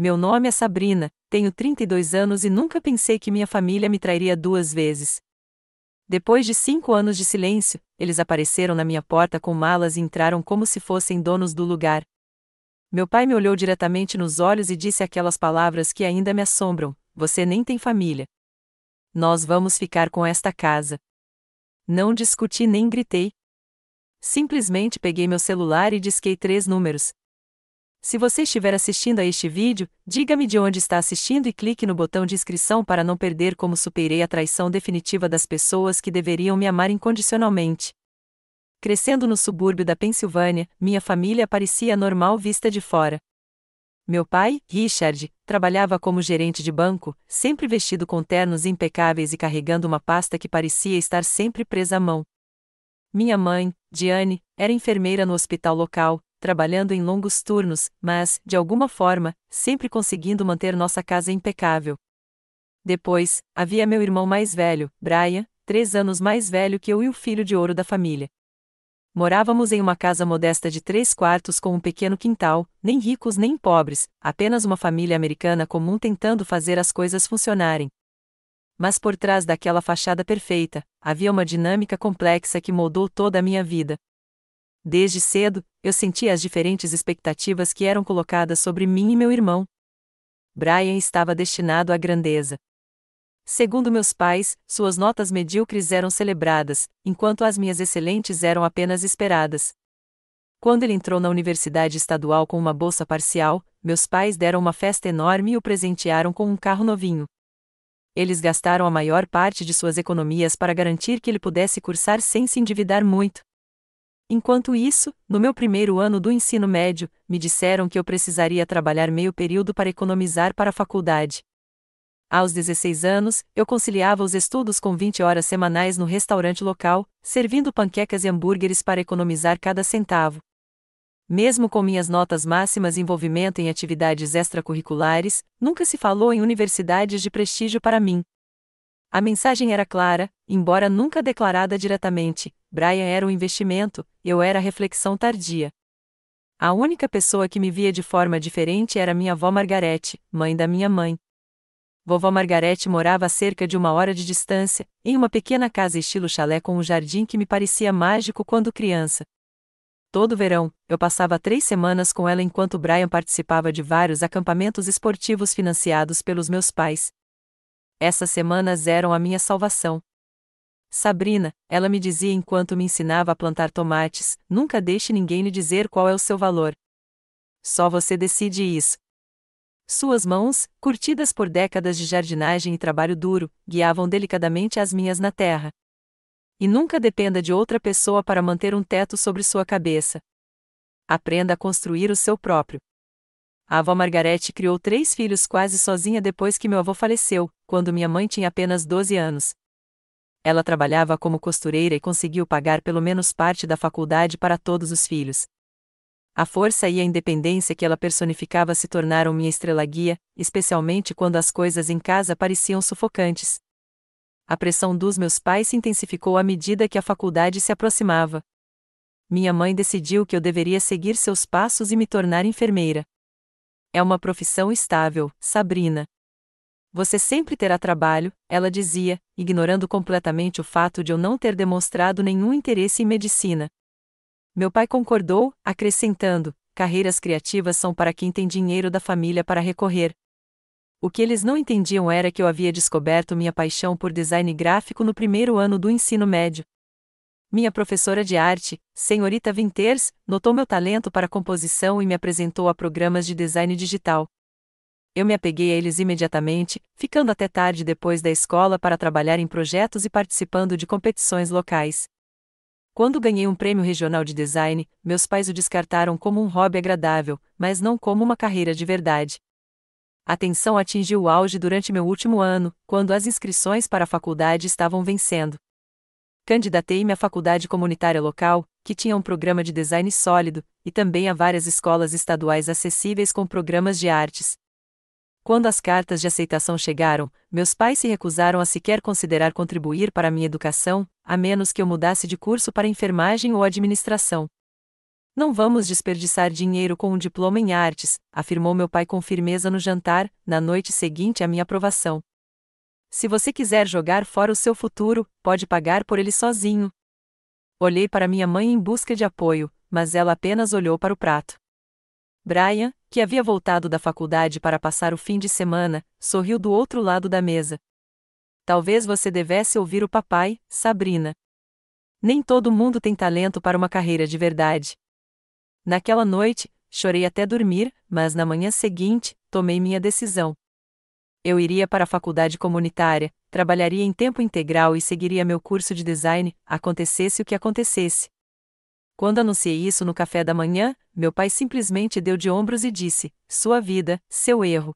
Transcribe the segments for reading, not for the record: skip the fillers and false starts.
Meu nome é Sabrina, tenho 32 anos e nunca pensei que minha família me trairia 2 vezes. Depois de 5 anos de silêncio, eles apareceram na minha porta com malas e entraram como se fossem donos do lugar. Meu pai me olhou diretamente nos olhos e disse aquelas palavras que ainda me assombram: "Você nem tem família. Nós vamos ficar com esta casa." Não discuti nem gritei. Simplesmente peguei meu celular e disquei 3 números. Se você estiver assistindo a este vídeo, diga-me de onde está assistindo e clique no botão de inscrição para não perder como superei a traição definitiva das pessoas que deveriam me amar incondicionalmente. Crescendo no subúrbio da Pensilvânia, minha família parecia normal vista de fora. Meu pai, Richard, trabalhava como gerente de banco, sempre vestido com ternos impecáveis e carregando uma pasta que parecia estar sempre presa à mão. Minha mãe, Diane, era enfermeira no hospital local, trabalhando em longos turnos, mas, de alguma forma, sempre conseguindo manter nossa casa impecável. Depois, havia meu irmão mais velho, Brian, 3 anos mais velho que eu e o filho de ouro da família. Morávamos em uma casa modesta de 3 quartos com um pequeno quintal, nem ricos nem pobres, apenas uma família americana comum tentando fazer as coisas funcionarem. Mas por trás daquela fachada perfeita, havia uma dinâmica complexa que moldou toda a minha vida. Desde cedo, eu sentia as diferentes expectativas que eram colocadas sobre mim e meu irmão. Brian estava destinado à grandeza. Segundo meus pais, suas notas medíocres eram celebradas, enquanto as minhas excelentes eram apenas esperadas. Quando ele entrou na universidade estadual com uma bolsa parcial, meus pais deram uma festa enorme e o presentearam com um carro novinho. Eles gastaram a maior parte de suas economias para garantir que ele pudesse cursar sem se endividar muito. Enquanto isso, no meu primeiro ano do ensino médio, me disseram que eu precisaria trabalhar meio período para economizar para a faculdade. Aos 16 anos, eu conciliava os estudos com 20 horas semanais no restaurante local, servindo panquecas e hambúrgueres para economizar cada centavo. Mesmo com minhas notas máximas e envolvimento em atividades extracurriculares, nunca se falou em universidades de prestígio para mim. A mensagem era clara, embora nunca declarada diretamente: Brian era um investimento, eu era a reflexão tardia. A única pessoa que me via de forma diferente era minha avó Margarete, mãe da minha mãe. Vovó Margarete morava a cerca de 1 hora de distância, em uma pequena casa estilo chalé com um jardim que me parecia mágico quando criança. Todo verão, eu passava 3 semanas com ela enquanto Brian participava de vários acampamentos esportivos financiados pelos meus pais. Essas semanas eram a minha salvação. Sabrina, ela me dizia enquanto me ensinava a plantar tomates, nunca deixe ninguém lhe dizer qual é o seu valor. Só você decide isso. Suas mãos, curtidas por décadas de jardinagem e trabalho duro, guiavam delicadamente as minhas na terra. E nunca dependa de outra pessoa para manter um teto sobre sua cabeça. Aprenda a construir o seu próprio. A avó Margarete criou 3 filhos quase sozinha depois que meu avô faleceu, quando minha mãe tinha apenas 12 anos. Ela trabalhava como costureira e conseguiu pagar pelo menos parte da faculdade para todos os filhos. A força e a independência que ela personificava se tornaram minha estrela-guia, especialmente quando as coisas em casa pareciam sufocantes. A pressão dos meus pais se intensificou à medida que a faculdade se aproximava. Minha mãe decidiu que eu deveria seguir seus passos e me tornar enfermeira. É uma profissão estável, Sabrina. Você sempre terá trabalho, ela dizia, ignorando completamente o fato de eu não ter demonstrado nenhum interesse em medicina. Meu pai concordou, acrescentando: carreiras criativas são para quem tem dinheiro da família para recorrer. O que eles não entendiam era que eu havia descoberto minha paixão por design gráfico no primeiro ano do ensino médio. Minha professora de arte, senhorita Winters, notou meu talento para composição e me apresentou a programas de design digital. Eu me apeguei a eles imediatamente, ficando até tarde depois da escola para trabalhar em projetos e participando de competições locais. Quando ganhei um prêmio regional de design, meus pais o descartaram como um hobby agradável, mas não como uma carreira de verdade. A tensão atingiu o auge durante meu último ano, quando as inscrições para a faculdade estavam vencendo. Candidatei-me à faculdade comunitária local, que tinha um programa de design sólido, e também a várias escolas estaduais acessíveis com programas de artes. Quando as cartas de aceitação chegaram, meus pais se recusaram a sequer considerar contribuir para a minha educação, a menos que eu mudasse de curso para enfermagem ou administração. Não vamos desperdiçar dinheiro com um diploma em artes, afirmou meu pai com firmeza no jantar, na noite seguinte à minha aprovação. Se você quiser jogar fora o seu futuro, pode pagar por ele sozinho. Olhei para minha mãe em busca de apoio, mas ela apenas olhou para o prato. Brian, que havia voltado da faculdade para passar o fim de semana, sorriu do outro lado da mesa. Talvez você devesse ouvir o papai, Sabrina. Nem todo mundo tem talento para uma carreira de verdade. Naquela noite, chorei até dormir, mas na manhã seguinte, tomei minha decisão. Eu iria para a faculdade comunitária, trabalharia em tempo integral e seguiria meu curso de design, acontecesse o que acontecesse. Quando anunciei isso no café da manhã, meu pai simplesmente deu de ombros e disse: "Sua vida, seu erro."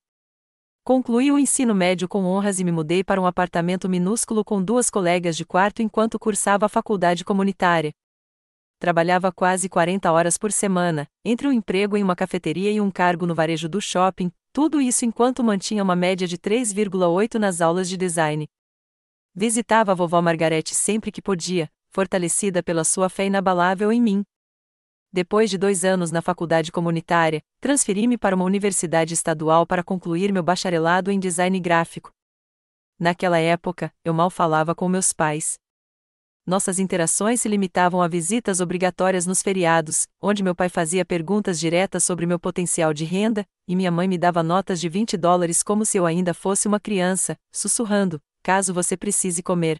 Concluí o ensino médio com honras e me mudei para um apartamento minúsculo com 2 colegas de quarto enquanto cursava a faculdade comunitária. Trabalhava quase 40 horas por semana, entre um emprego em uma cafeteria e um cargo no varejo do shopping, tudo isso enquanto mantinha uma média de 3,8 nas aulas de design. Visitava a vovó Margarete sempre que podia, fortalecida pela sua fé inabalável em mim. Depois de 2 anos na faculdade comunitária, transferi-me para uma universidade estadual para concluir meu bacharelado em design gráfico. Naquela época, eu mal falava com meus pais. Nossas interações se limitavam a visitas obrigatórias nos feriados, onde meu pai fazia perguntas diretas sobre meu potencial de renda, e minha mãe me dava notas de $20 como se eu ainda fosse uma criança, sussurrando: "Caso você precise comer."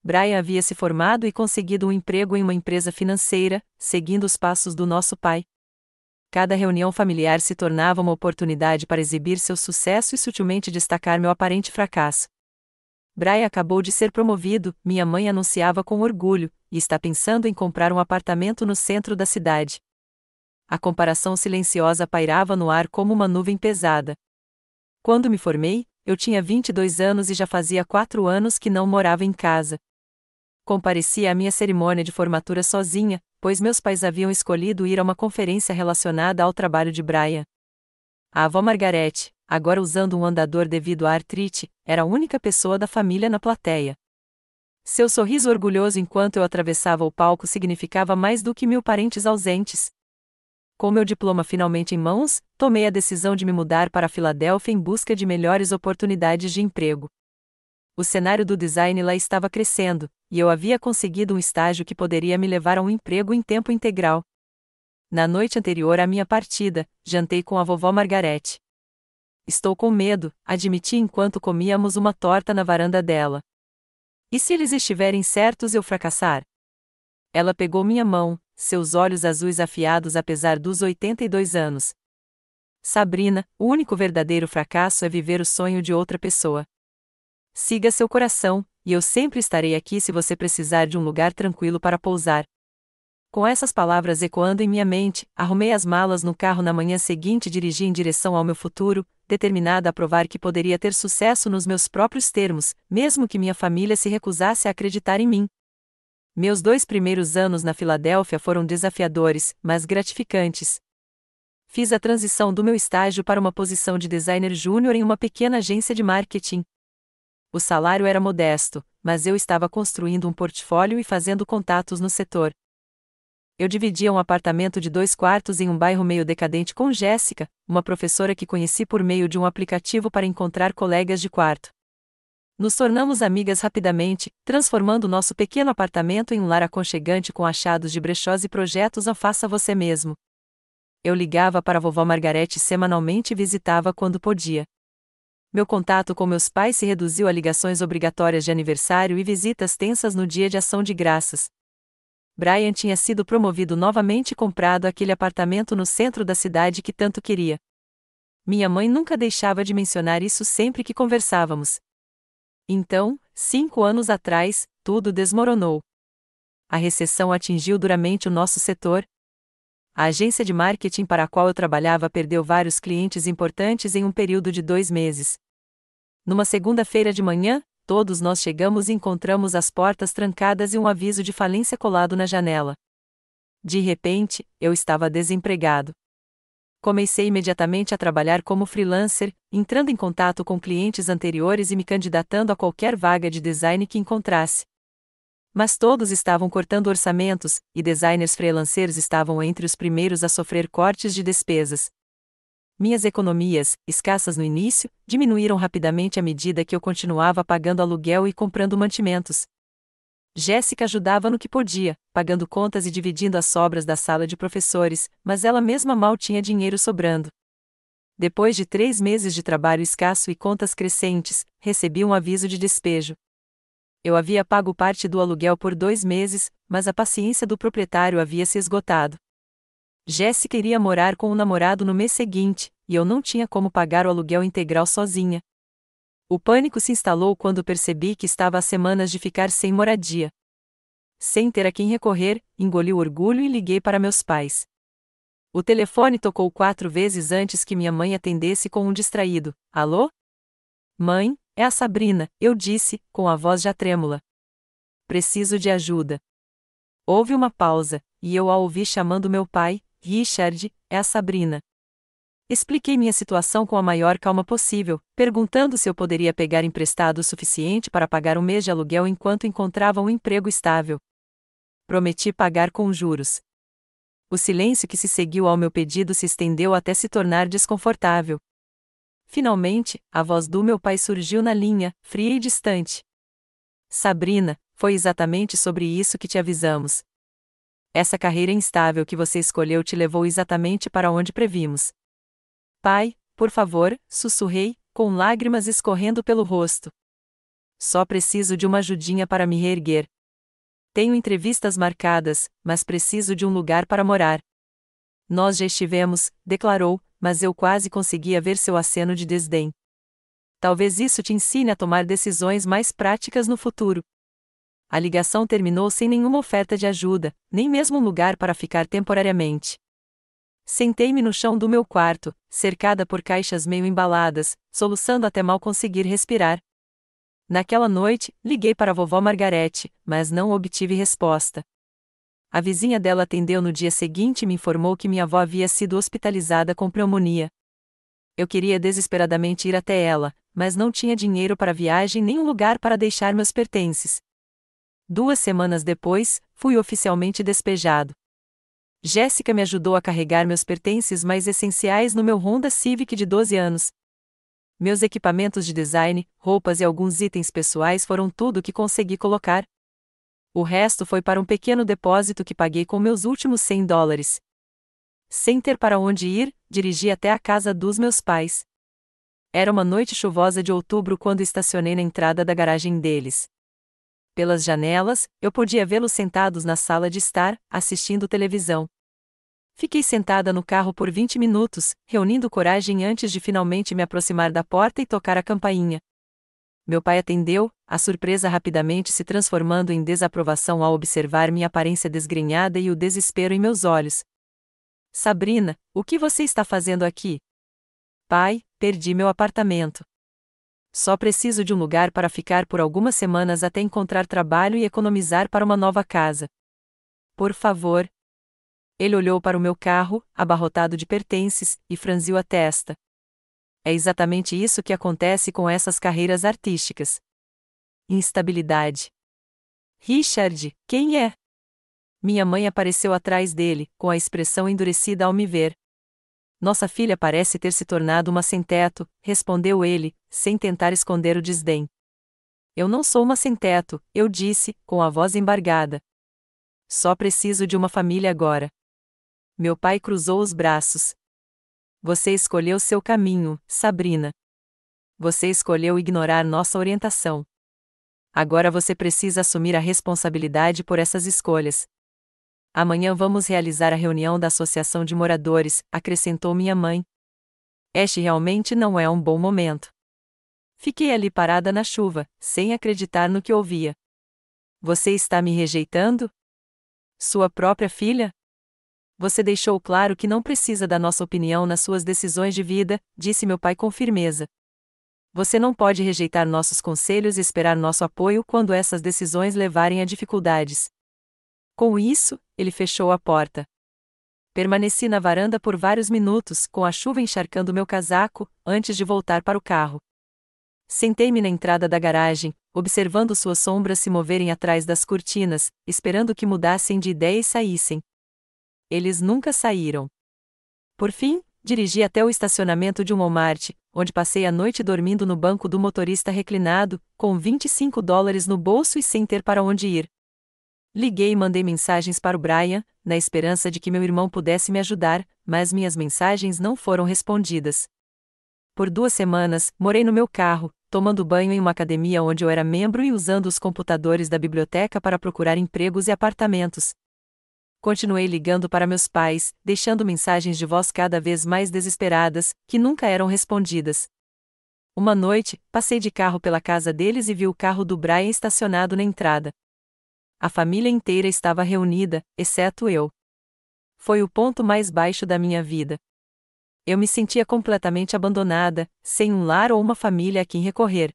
Brian havia se formado e conseguido um emprego em uma empresa financeira, seguindo os passos do nosso pai. Cada reunião familiar se tornava uma oportunidade para exibir seu sucesso e sutilmente destacar meu aparente fracasso. Brian acabou de ser promovido, minha mãe anunciava com orgulho, e está pensando em comprar um apartamento no centro da cidade. A comparação silenciosa pairava no ar como uma nuvem pesada. Quando me formei, eu tinha 22 anos e já fazia 4 anos que não morava em casa. Compareci à minha cerimônia de formatura sozinha, pois meus pais haviam escolhido ir a uma conferência relacionada ao trabalho de Brian. A avó Margarete, agora usando um andador devido à artrite, era a única pessoa da família na plateia. Seu sorriso orgulhoso enquanto eu atravessava o palco significava mais do que 1000 parentes ausentes. Com meu diploma finalmente em mãos, tomei a decisão de me mudar para Filadélfia em busca de melhores oportunidades de emprego. O cenário do design lá estava crescendo, e eu havia conseguido um estágio que poderia me levar a um emprego em tempo integral. Na noite anterior à minha partida, jantei com a vovó Margarete. "Estou com medo", admiti enquanto comíamos uma torta na varanda dela. "E se eles estiverem certos e eu fracassar?" Ela pegou minha mão, seus olhos azuis afiados apesar dos 82 anos. "Sabrina, o único verdadeiro fracasso é viver o sonho de outra pessoa. Siga seu coração, e eu sempre estarei aqui se você precisar de um lugar tranquilo para pousar." Com essas palavras ecoando em minha mente, arrumei as malas no carro na manhã seguinte e dirigi em direção ao meu futuro, determinada a provar que poderia ter sucesso nos meus próprios termos, mesmo que minha família se recusasse a acreditar em mim. Meus 2 primeiros anos na Filadélfia foram desafiadores, mas gratificantes. Fiz a transição do meu estágio para uma posição de designer júnior em uma pequena agência de marketing. O salário era modesto, mas eu estava construindo um portfólio e fazendo contatos no setor. Eu dividia um apartamento de 2 quartos em um bairro meio decadente com Jéssica, uma professora que conheci por meio de um aplicativo para encontrar colegas de quarto. Nos tornamos amigas rapidamente, transformando nosso pequeno apartamento em um lar aconchegante com achados de brechós e projetos a faça você mesmo. Eu ligava para a vovó Margarete semanalmente e visitava quando podia. Meu contato com meus pais se reduziu a ligações obrigatórias de aniversário e visitas tensas no dia de ação de graças. Brian tinha sido promovido novamente e comprado aquele apartamento no centro da cidade que tanto queria. Minha mãe nunca deixava de mencionar isso sempre que conversávamos. Então, 5 anos atrás, tudo desmoronou. A recessão atingiu duramente o nosso setor. A agência de marketing para a qual eu trabalhava perdeu vários clientes importantes em um período de 2 meses. Numa segunda-feira de manhã, todos nós chegamos e encontramos as portas trancadas e um aviso de falência colado na janela. De repente, eu estava desempregado. Comecei imediatamente a trabalhar como freelancer, entrando em contato com clientes anteriores e me candidatando a qualquer vaga de design que encontrasse. Mas todos estavam cortando orçamentos, e designers freelancers estavam entre os primeiros a sofrer cortes de despesas. Minhas economias, escassas no início, diminuíram rapidamente à medida que eu continuava pagando aluguel e comprando mantimentos. Jéssica ajudava no que podia, pagando contas e dividindo as sobras da sala de professores, mas ela mesma mal tinha dinheiro sobrando. Depois de 3 meses de trabalho escasso e contas crescentes, recebi um aviso de despejo. Eu havia pago parte do aluguel por 2 meses, mas a paciência do proprietário havia se esgotado. Jéssica iria morar com o namorado no mês seguinte, e eu não tinha como pagar o aluguel integral sozinha. O pânico se instalou quando percebi que estava há semanas de ficar sem moradia. Sem ter a quem recorrer, engoli o orgulho e liguei para meus pais. O telefone tocou 4 vezes antes que minha mãe atendesse com um distraído: "Alô? Mãe, é a Sabrina", eu disse, com a voz já trêmula. "Preciso de ajuda." Houve uma pausa, e eu a ouvi chamando meu pai: "Richard, é a Sabrina." Expliquei minha situação com a maior calma possível, perguntando se eu poderia pegar emprestado o suficiente para pagar um mês de aluguel enquanto encontrava um emprego estável. Prometi pagar com juros. O silêncio que se seguiu ao meu pedido se estendeu até se tornar desconfortável. Finalmente, a voz do meu pai surgiu na linha, fria e distante. "Sabrina, foi exatamente sobre isso que te avisamos. Essa carreira instável que você escolheu te levou exatamente para onde previmos." "Pai, por favor", sussurrei, com lágrimas escorrendo pelo rosto. "Só preciso de uma ajudinha para me reerguer. Tenho entrevistas marcadas, mas preciso de um lugar para morar." "Nós já estivemos", declarou, mas eu quase conseguia ver seu aceno de desdém. "Talvez isso te ensine a tomar decisões mais práticas no futuro." A ligação terminou sem nenhuma oferta de ajuda, nem mesmo um lugar para ficar temporariamente. Sentei-me no chão do meu quarto, cercada por caixas meio embaladas, soluçando até mal conseguir respirar. Naquela noite, liguei para a vovó Margarete, mas não obtive resposta. A vizinha dela atendeu no dia seguinte e me informou que minha avó havia sido hospitalizada com pneumonia. Eu queria desesperadamente ir até ela, mas não tinha dinheiro para a viagem nem um lugar para deixar meus pertences. 2 semanas depois, fui oficialmente despejado. Jéssica me ajudou a carregar meus pertences mais essenciais no meu Honda Civic de 12 anos. Meus equipamentos de design, roupas e alguns itens pessoais foram tudo o que consegui colocar. O resto foi para um pequeno depósito que paguei com meus últimos $100. Sem ter para onde ir, dirigi até a casa dos meus pais. Era uma noite chuvosa de outubro quando estacionei na entrada da garagem deles. Pelas janelas, eu podia vê-los sentados na sala de estar, assistindo televisão. Fiquei sentada no carro por 20 minutos, reunindo coragem antes de finalmente me aproximar da porta e tocar a campainha. Meu pai atendeu, a surpresa rapidamente se transformando em desaprovação ao observar minha aparência desgrenhada e o desespero em meus olhos. "Sabrina, o que você está fazendo aqui?" "Pai, perdi meu apartamento. Só preciso de um lugar para ficar por algumas semanas até encontrar trabalho e economizar para uma nova casa. Por favor." Ele olhou para o meu carro, abarrotado de pertences, e franziu a testa. É exatamente isso que acontece com essas carreiras artísticas. Instabilidade. "Richard, quem é?" Minha mãe apareceu atrás dele, com a expressão endurecida ao me ver. "Nossa filha parece ter se tornado uma sem-teto", respondeu ele, sem tentar esconder o desdém. "Eu não sou uma sem-teto", eu disse, com a voz embargada. "Só preciso de uma família agora." Meu pai cruzou os braços. "Você escolheu seu caminho, Sabrina. Você escolheu ignorar nossa orientação. Agora você precisa assumir a responsabilidade por essas escolhas." "Amanhã vamos realizar a reunião da Associação de Moradores", acrescentou minha mãe. "Este realmente não é um bom momento." Fiquei ali parada na chuva, sem acreditar no que ouvia. "Você está me rejeitando? Sua própria filha? Você deixou claro que não precisa da nossa opinião nas suas decisões de vida", disse meu pai com firmeza. "Você não pode rejeitar nossos conselhos e esperar nosso apoio quando essas decisões levarem a dificuldades." Com isso, ele fechou a porta. Permaneci na varanda por vários minutos, com a chuva encharcando meu casaco, antes de voltar para o carro. Sentei-me na entrada da garagem, observando suas sombras se moverem atrás das cortinas, esperando que mudassem de ideia e saíssem. Eles nunca saíram. Por fim, dirigi até o estacionamento de um Walmart, onde passei a noite dormindo no banco do motorista reclinado, com $25 no bolso e sem ter para onde ir. Liguei e mandei mensagens para o Brian, na esperança de que meu irmão pudesse me ajudar, mas minhas mensagens não foram respondidas. Por 2 semanas, morei no meu carro, tomando banho em uma academia onde eu era membro e usando os computadores da biblioteca para procurar empregos e apartamentos. Continuei ligando para meus pais, deixando mensagens de voz cada vez mais desesperadas, que nunca eram respondidas. Uma noite, passei de carro pela casa deles e vi o carro do Brian estacionado na entrada. A família inteira estava reunida, exceto eu. Foi o ponto mais baixo da minha vida. Eu me sentia completamente abandonada, sem um lar ou uma família a quem recorrer.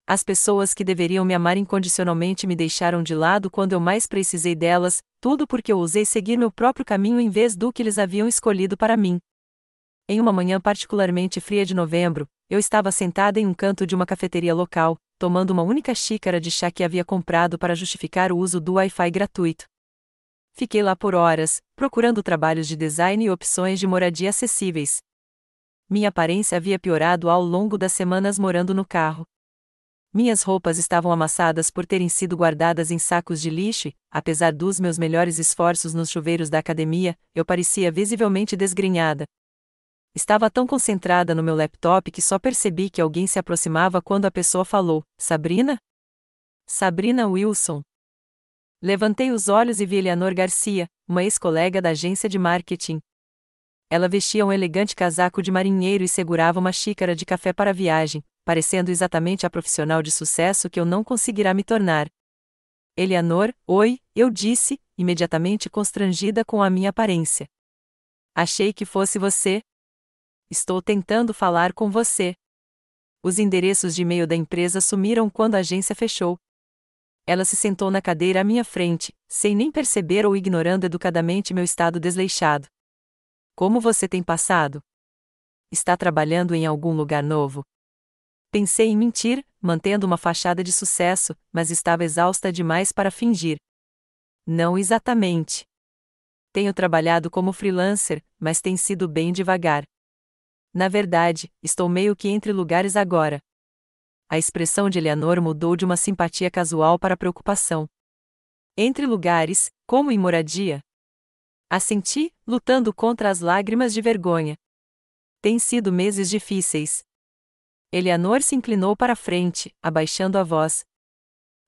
As pessoas que deveriam me amar incondicionalmente me deixaram de lado quando eu mais precisei delas, tudo porque eu ousei seguir meu próprio caminho em vez do que eles haviam escolhido para mim. Em uma manhã particularmente fria de novembro, eu estava sentada em um canto de uma cafeteria local, tomando uma única xícara de chá que havia comprado para justificar o uso do Wi-Fi gratuito. Fiquei lá por horas, procurando trabalhos de design e opções de moradia acessíveis. Minha aparência havia piorado ao longo das semanas morando no carro. Minhas roupas estavam amassadas por terem sido guardadas em sacos de lixo e, apesar dos meus melhores esforços nos chuveiros da academia, eu parecia visivelmente desgrenhada. Estava tão concentrada no meu laptop que só percebi que alguém se aproximava quando a pessoa falou: Sabrina? Sabrina Wilson. Levantei os olhos e vi Eleanor Garcia, uma ex-colega da agência de marketing. Ela vestia um elegante casaco de marinheiro e segurava uma xícara de café para a viagem, parecendo exatamente a profissional de sucesso que eu não conseguirá me tornar. Eleanor, oi, eu disse, imediatamente constrangida com a minha aparência. Achei que fosse você. Estou tentando falar com você. Os endereços de e-mail da empresa sumiram quando a agência fechou. Ela se sentou na cadeira à minha frente, sem nem perceber ou ignorando educadamente meu estado desleixado. Como você tem passado? Está trabalhando em algum lugar novo? Pensei em mentir, mantendo uma fachada de sucesso, mas estava exausta demais para fingir. Não exatamente. Tenho trabalhado como freelancer, mas tem sido bem devagar. Na verdade, estou meio que entre lugares agora. A expressão de Eleanor mudou de uma simpatia casual para preocupação. Entre lugares, como em moradia? Assenti, lutando contra as lágrimas de vergonha. Tem sido meses difíceis. Eleanor se inclinou para a frente, abaixando a voz.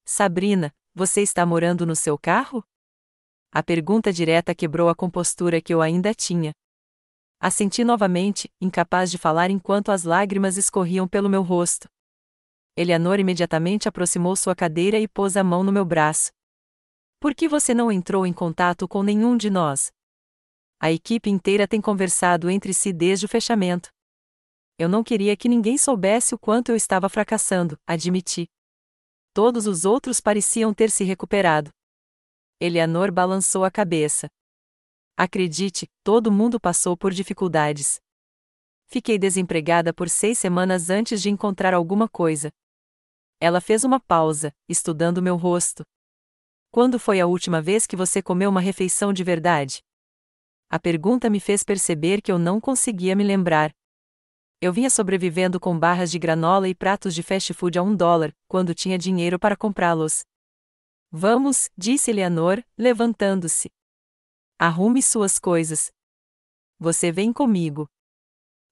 Sabrina, você está morando no seu carro? A pergunta direta quebrou a compostura que eu ainda tinha. Assenti novamente, incapaz de falar enquanto as lágrimas escorriam pelo meu rosto. Eleanor imediatamente aproximou sua cadeira e pôs a mão no meu braço. Por que você não entrou em contato com nenhum de nós? A equipe inteira tem conversado entre si desde o fechamento. Eu não queria que ninguém soubesse o quanto eu estava fracassando, admiti. Todos os outros pareciam ter se recuperado. Eleanor balançou a cabeça. Acredite, todo mundo passou por dificuldades. Fiquei desempregada por 6 semanas antes de encontrar alguma coisa. Ela fez uma pausa, estudando meu rosto. Quando foi a última vez que você comeu uma refeição de verdade? A pergunta me fez perceber que eu não conseguia me lembrar. Eu vinha sobrevivendo com barras de granola e pratos de fast food a $1, quando tinha dinheiro para comprá-los. Vamos, disse Eleanor, levantando-se. Arrume suas coisas. Você vem comigo.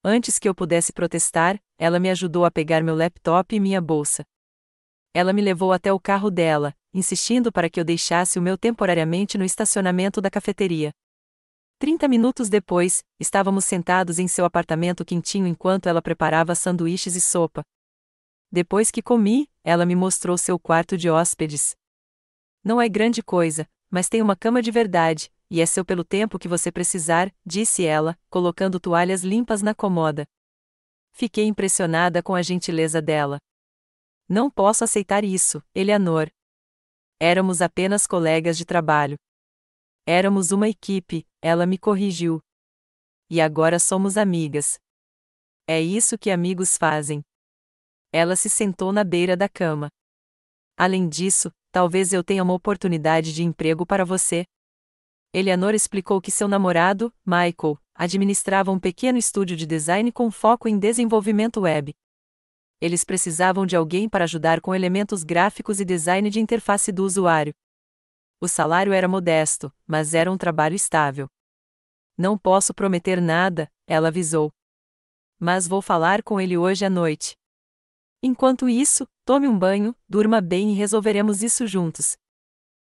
Antes que eu pudesse protestar, ela me ajudou a pegar meu laptop e minha bolsa. Ela me levou até o carro dela, insistindo para que eu deixasse o meu temporariamente no estacionamento da cafeteria. 30 minutos depois, estávamos sentados em seu apartamento quentinho enquanto ela preparava sanduíches e sopa. Depois que comi, ela me mostrou seu quarto de hóspedes. Não é grande coisa, mas tem uma cama de verdade, e é seu pelo tempo que você precisar, disse ela, colocando toalhas limpas na cômoda. Fiquei impressionada com a gentileza dela. Não posso aceitar isso, Eleanor. Éramos apenas colegas de trabalho. Éramos uma equipe, ela me corrigiu. E agora somos amigas. É isso que amigos fazem. Ela se sentou na beira da cama. Além disso, talvez eu tenha uma oportunidade de emprego para você. Eleanor explicou que seu namorado, Michael, administrava um pequeno estúdio de design com foco em desenvolvimento web. Eles precisavam de alguém para ajudar com elementos gráficos e design de interface do usuário. O salário era modesto, mas era um trabalho estável. Não posso prometer nada, ela avisou. Mas vou falar com ele hoje à noite. Enquanto isso, tome um banho, durma bem e resolveremos isso juntos.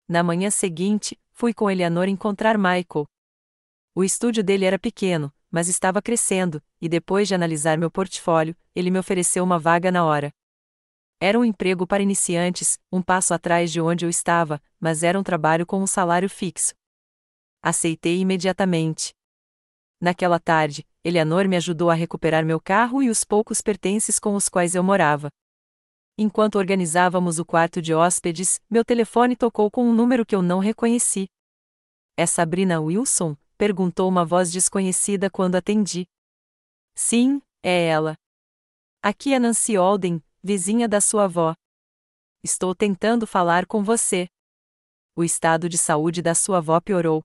Na manhã seguinte, fui com Eleanor encontrar Michael. O estúdio dele era pequeno, mas estava crescendo, e depois de analisar meu portfólio, ele me ofereceu uma vaga na hora. Era um emprego para iniciantes, um passo atrás de onde eu estava, mas era um trabalho com um salário fixo. Aceitei imediatamente. Naquela tarde, Eleanor me ajudou a recuperar meu carro e os poucos pertences com os quais eu morava. Enquanto organizávamos o quarto de hóspedes, meu telefone tocou com um número que eu não reconheci. É Sabrina Wilson? Perguntou uma voz desconhecida quando atendi. Sim, é ela. Aqui é Nancy Alden, vizinha da sua avó. Estou tentando falar com você. O estado de saúde da sua avó piorou.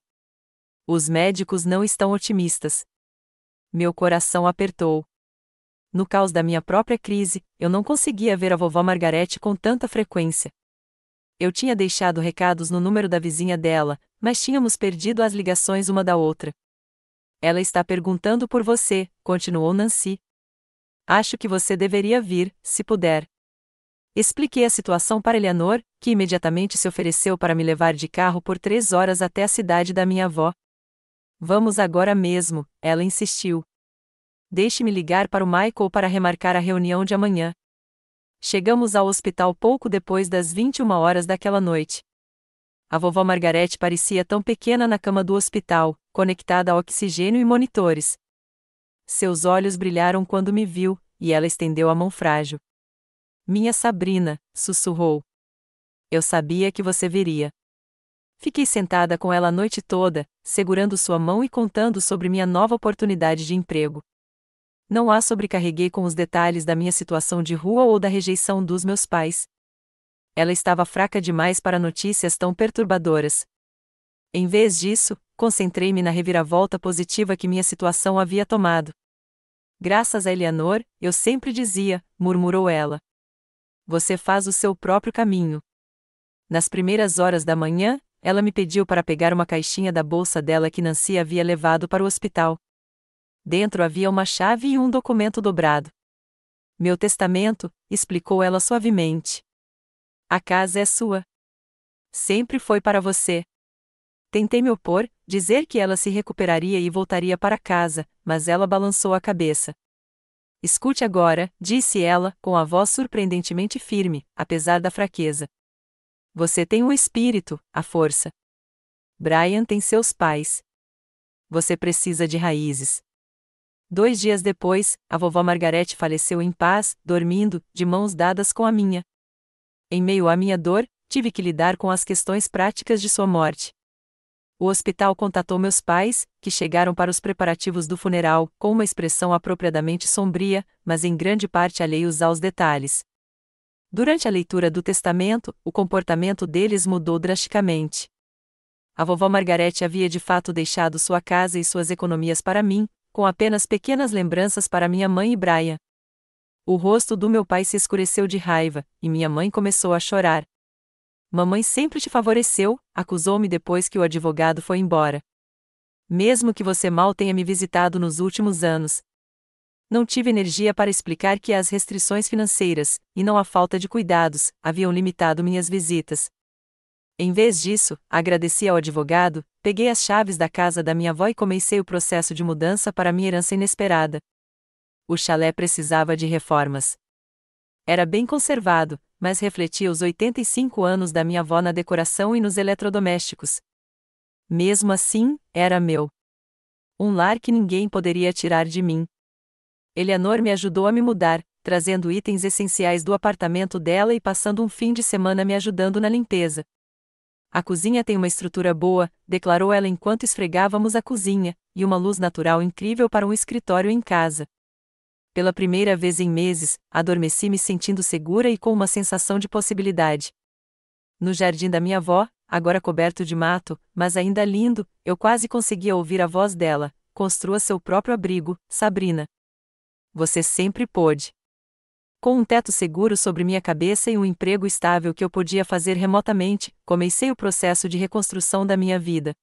Os médicos não estão otimistas. Meu coração apertou. No caos da minha própria crise, eu não conseguia ver a vovó Margarete com tanta frequência. Eu tinha deixado recados no número da vizinha dela, mas tínhamos perdido as ligações uma da outra. Ela está perguntando por você, continuou Nancy. Acho que você deveria vir, se puder. Expliquei a situação para Eleanor, que imediatamente se ofereceu para me levar de carro por 3 horas até a cidade da minha avó. Vamos agora mesmo, ela insistiu. Deixe-me ligar para o Michael para remarcar a reunião de amanhã. Chegamos ao hospital pouco depois das 21 horas daquela noite. A vovó Margarete parecia tão pequena na cama do hospital, conectada a oxigênio e monitores. Seus olhos brilharam quando me viu, e ela estendeu a mão frágil. Minha Sabrina, sussurrou. Eu sabia que você viria. Fiquei sentada com ela a noite toda, segurando sua mão e contando sobre minha nova oportunidade de emprego. Não a sobrecarreguei com os detalhes da minha situação de rua ou da rejeição dos meus pais. Ela estava fraca demais para notícias tão perturbadoras. Em vez disso, concentrei-me na reviravolta positiva que minha situação havia tomado. Graças a Eleanor, eu sempre dizia, murmurou ela. Você faz o seu próprio caminho. Nas primeiras horas da manhã, ela me pediu para pegar uma caixinha da bolsa dela que Nancy havia levado para o hospital. Dentro havia uma chave e um documento dobrado. Meu testamento, explicou ela suavemente. A casa é sua. Sempre foi para você. Tentei me opor, dizer que ela se recuperaria e voltaria para casa, mas ela balançou a cabeça. Escute agora, disse ela, com a voz surpreendentemente firme, apesar da fraqueza. Você tem um espírito, a força. Brian tem seus pais. Você precisa de raízes. 2 dias depois, a vovó Margarete faleceu em paz, dormindo, de mãos dadas com a minha. Em meio à minha dor, tive que lidar com as questões práticas de sua morte. O hospital contatou meus pais, que chegaram para os preparativos do funeral, com uma expressão apropriadamente sombria, mas em grande parte alheios aos detalhes. Durante a leitura do testamento, o comportamento deles mudou drasticamente. A vovó Margarete havia de fato deixado sua casa e suas economias para mim, com apenas pequenas lembranças para minha mãe e Brian. O rosto do meu pai se escureceu de raiva, e minha mãe começou a chorar. Mamãe sempre te favoreceu, acusou-me depois que o advogado foi embora. Mesmo que você mal tenha me visitado nos últimos anos. Não tive energia para explicar que as restrições financeiras, e não a falta de cuidados, haviam limitado minhas visitas. Em vez disso, agradeci ao advogado, peguei as chaves da casa da minha avó e comecei o processo de mudança para minha herança inesperada. O chalé precisava de reformas. Era bem conservado, mas refletia os 85 anos da minha avó na decoração e nos eletrodomésticos. Mesmo assim, era meu. Um lar que ninguém poderia tirar de mim. Eleanor me ajudou a me mudar, trazendo itens essenciais do apartamento dela e passando um fim de semana me ajudando na limpeza. A cozinha tem uma estrutura boa, declarou ela enquanto esfregávamos a cozinha, e uma luz natural incrível para um escritório em casa. pela primeira vez em meses, adormeci me sentindo segura e com uma sensação de possibilidade. No jardim da minha avó, agora coberto de mato, mas ainda lindo, eu quase conseguia ouvir a voz dela: construa seu próprio abrigo, Sabrina. Você sempre pôde. Com um teto seguro sobre minha cabeça e um emprego estável que eu podia fazer remotamente, comecei o processo de reconstrução da minha vida.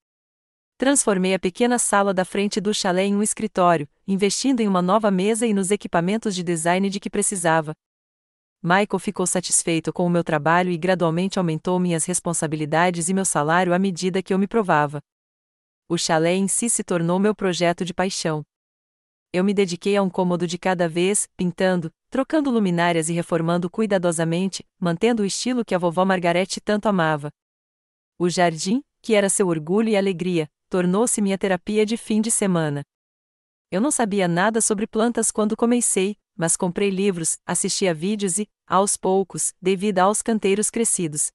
Transformei a pequena sala da frente do chalé em um escritório, investindo em uma nova mesa e nos equipamentos de design de que precisava. Michael ficou satisfeito com o meu trabalho e gradualmente aumentou minhas responsabilidades e meu salário à medida que eu me provava. O chalé em si se tornou meu projeto de paixão. Eu me dediquei a um cômodo de cada vez, pintando, trocando luminárias e reformando cuidadosamente, mantendo o estilo que a vovó Margarete tanto amava. O jardim, que era seu orgulho e alegria, tornou-se minha terapia de fim de semana. Eu não sabia nada sobre plantas quando comecei, mas comprei livros, assisti a vídeos e, aos poucos, dei vida aos canteiros crescidos.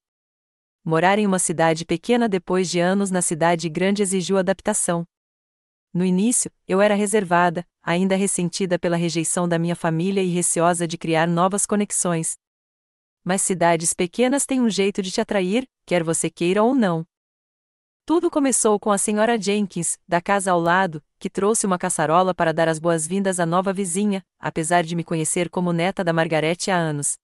Morar em uma cidade pequena depois de anos na cidade grande exigiu adaptação. No início, eu era reservada, ainda ressentida pela rejeição da minha família e receosa de criar novas conexões. Mas cidades pequenas têm um jeito de te atrair, quer você queira ou não. Tudo começou com a senhora Jenkins, da casa ao lado, que trouxe uma caçarola para dar as boas-vindas à nova vizinha, apesar de me conhecer como neta da Margarete há anos.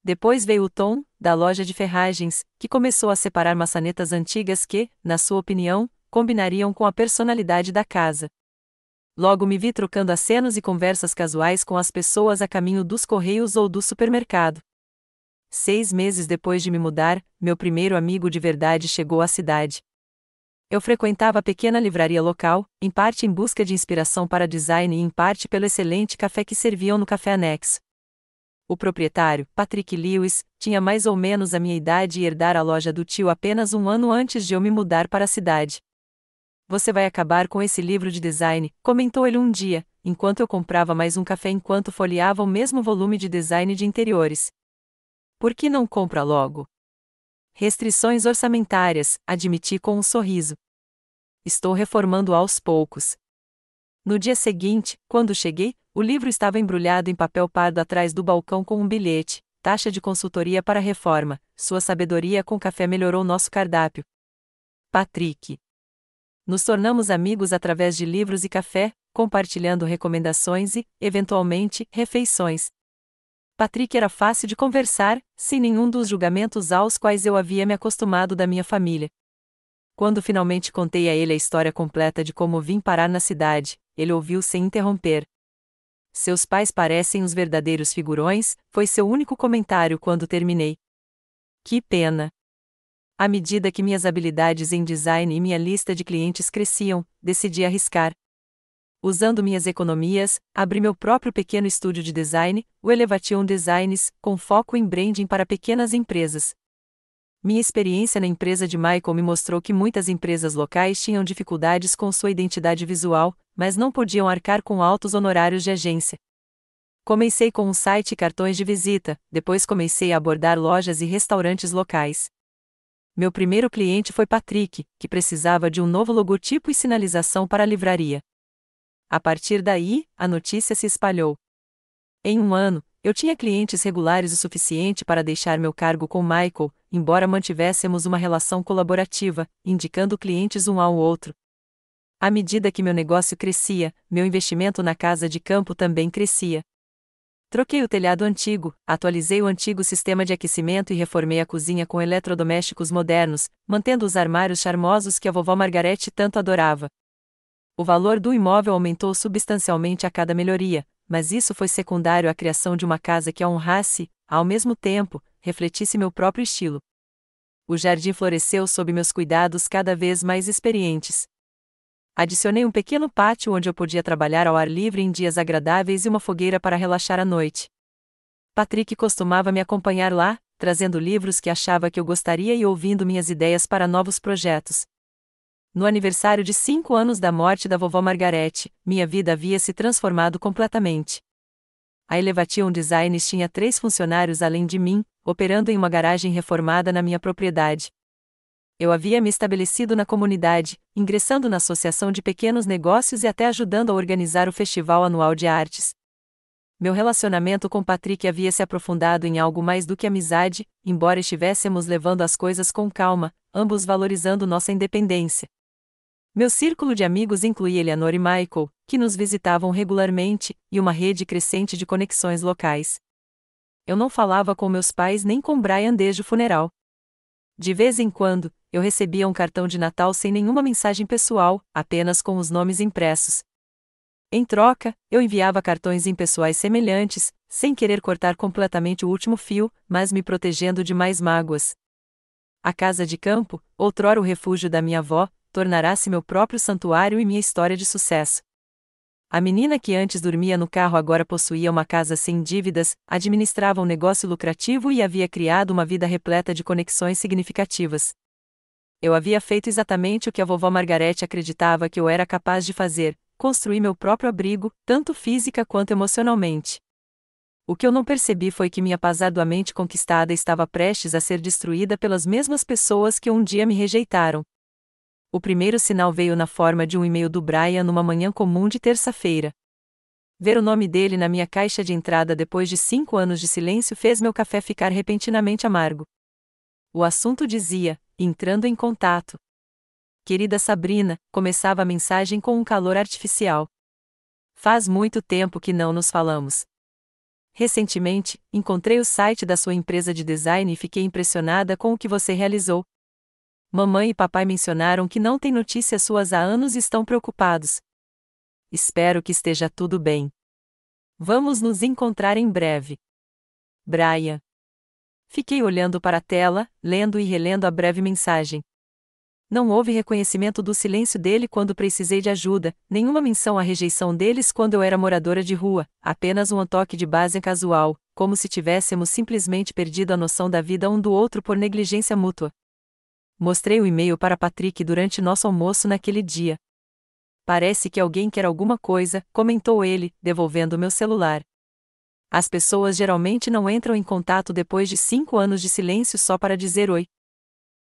Depois veio o Tom, da loja de ferragens, que começou a separar maçanetas antigas que, na sua opinião, combinariam com a personalidade da casa. Logo me vi trocando acenos e conversas casuais com as pessoas a caminho dos correios ou do supermercado. 6 meses depois de me mudar, meu primeiro amigo de verdade chegou à cidade. Eu frequentava a pequena livraria local, em parte em busca de inspiração para design e em parte pelo excelente café que serviam no café anexo. O proprietário, Patrick Lewis, tinha mais ou menos a minha idade e herdara a loja do tio apenas um ano antes de eu me mudar para a cidade. Você vai acabar com esse livro de design, comentou ele um dia, enquanto eu comprava mais um café enquanto folheava o mesmo volume de design de interiores. Por que não compra logo? Restrições orçamentárias, admiti com um sorriso. Estou reformando aos poucos. No dia seguinte, quando cheguei, o livro estava embrulhado em papel pardo atrás do balcão com um bilhete: taxa de consultoria para reforma, sua sabedoria com café melhorou nosso cardápio. Patrick. Nos tornamos amigos através de livros e café, compartilhando recomendações e, eventualmente, refeições. Patrick era fácil de conversar, sem nenhum dos julgamentos aos quais eu havia me acostumado da minha família. Quando finalmente contei a ele a história completa de como vim parar na cidade, ele ouviu sem interromper. Seus pais parecem os verdadeiros figurões, foi seu único comentário quando terminei. Que pena! À medida que minhas habilidades em design e minha lista de clientes cresciam, decidi arriscar. Usando minhas economias, abri meu próprio pequeno estúdio de design, o Elevation Designs, com foco em branding para pequenas empresas. Minha experiência na empresa de Michael me mostrou que muitas empresas locais tinham dificuldades com sua identidade visual, mas não podiam arcar com altos honorários de agência. Comecei com um site e cartões de visita, depois comecei a abordar lojas e restaurantes locais. Meu primeiro cliente foi Patrick, que precisava de um novo logotipo e sinalização para a livraria. A partir daí, a notícia se espalhou. Em um ano, eu tinha clientes regulares o suficiente para deixar meu cargo com Michael, embora mantivéssemos uma relação colaborativa, indicando clientes um ao outro. À medida que meu negócio crescia, meu investimento na casa de campo também crescia. Troquei o telhado antigo, atualizei o antigo sistema de aquecimento e reformei a cozinha com eletrodomésticos modernos, mantendo os armários charmosos que a vovó Margarete tanto adorava. O valor do imóvel aumentou substancialmente a cada melhoria, mas isso foi secundário à criação de uma casa que a honrasse, ao mesmo tempo, refletisse meu próprio estilo. O jardim floresceu sob meus cuidados cada vez mais experientes. Adicionei um pequeno pátio onde eu podia trabalhar ao ar livre em dias agradáveis e uma fogueira para relaxar à noite. Patrick costumava me acompanhar lá, trazendo livros que achava que eu gostaria e ouvindo minhas ideias para novos projetos. No aniversário de 5 anos da morte da vovó Margarete, minha vida havia se transformado completamente. A Elevation Designs tinha 3 funcionários além de mim, operando em uma garagem reformada na minha propriedade. Eu havia me estabelecido na comunidade, ingressando na associação de pequenos negócios e até ajudando a organizar o festival anual de artes. Meu relacionamento com Patrick havia se aprofundado em algo mais do que amizade, embora estivéssemos levando as coisas com calma, ambos valorizando nossa independência. Meu círculo de amigos incluía Eleanor e Michael, que nos visitavam regularmente, e uma rede crescente de conexões locais. Eu não falava com meus pais nem com Brian desde o funeral. De vez em quando, eu recebia um cartão de Natal sem nenhuma mensagem pessoal, apenas com os nomes impressos. Em troca, eu enviava cartões impessoais semelhantes, sem querer cortar completamente o último fio, mas me protegendo de mais mágoas. A casa de campo, outrora o refúgio da minha avó, tornará-se meu próprio santuário e minha história de sucesso. A menina que antes dormia no carro agora possuía uma casa sem dívidas, administrava um negócio lucrativo e havia criado uma vida repleta de conexões significativas. Eu havia feito exatamente o que a vovó Margarete acreditava que eu era capaz de fazer: construir meu próprio abrigo, tanto física quanto emocionalmente. O que eu não percebi foi que minha paz arduamente conquistada estava prestes a ser destruída pelas mesmas pessoas que um dia me rejeitaram. O primeiro sinal veio na forma de um e-mail do Brian numa manhã comum de terça-feira. Ver o nome dele na minha caixa de entrada depois de 5 anos de silêncio fez meu café ficar repentinamente amargo. O assunto dizia: entrando em contato. Querida Sabrina, começava a mensagem com um calor artificial. Faz muito tempo que não nos falamos. Recentemente, encontrei o site da sua empresa de design e fiquei impressionada com o que você realizou. Mamãe e papai mencionaram que não têm notícias suas há anos e estão preocupados. Espero que esteja tudo bem. Vamos nos encontrar em breve. Brian. Fiquei olhando para a tela, lendo e relendo a breve mensagem. Não houve reconhecimento do silêncio dele quando precisei de ajuda, nenhuma menção à rejeição deles quando eu era moradora de rua, apenas um toque de base casual, como se tivéssemos simplesmente perdido a noção da vida um do outro por negligência mútua. Mostrei o e-mail para Patrick durante nosso almoço naquele dia. Parece que alguém quer alguma coisa, comentou ele, devolvendo meu celular. As pessoas geralmente não entram em contato depois de 5 anos de silêncio só para dizer oi.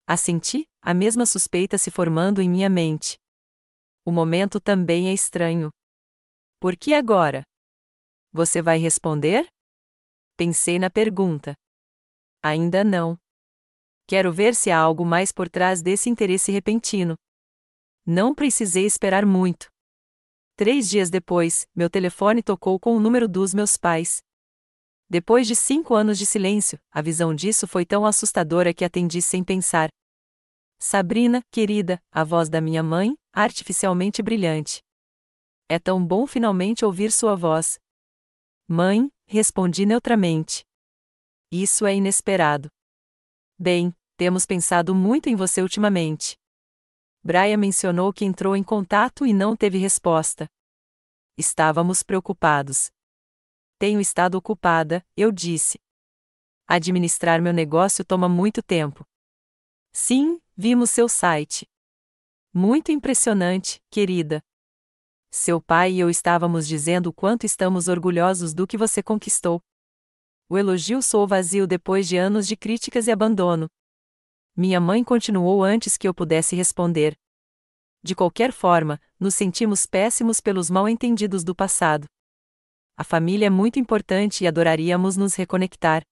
Assenti, a mesma suspeita se formando em minha mente. O momento também é estranho. Por que agora? Você vai responder? Pensei na pergunta. Ainda não. Quero ver se há algo mais por trás desse interesse repentino. Não precisei esperar muito. 3 dias depois, meu telefone tocou com o número dos meus pais. Depois de 5 anos de silêncio, a visão disso foi tão assustadora que atendi sem pensar. Sabrina, querida, a voz da minha mãe, artificialmente brilhante. É tão bom finalmente ouvir sua voz. Mãe, respondi neutramente. Isso é inesperado. Bem, temos pensado muito em você ultimamente. Brian mencionou que entrou em contato e não teve resposta. Estávamos preocupados. Tenho estado ocupada, eu disse. Administrar meu negócio toma muito tempo. Sim, vimos seu site. Muito impressionante, querida. Seu pai e eu estávamos dizendo o quanto estamos orgulhosos do que você conquistou. O elogio soou vazio depois de anos de críticas e abandono. Minha mãe continuou antes que eu pudesse responder. De qualquer forma, nos sentimos péssimos pelos mal-entendidos do passado. A família é muito importante e adoraríamos nos reconectar.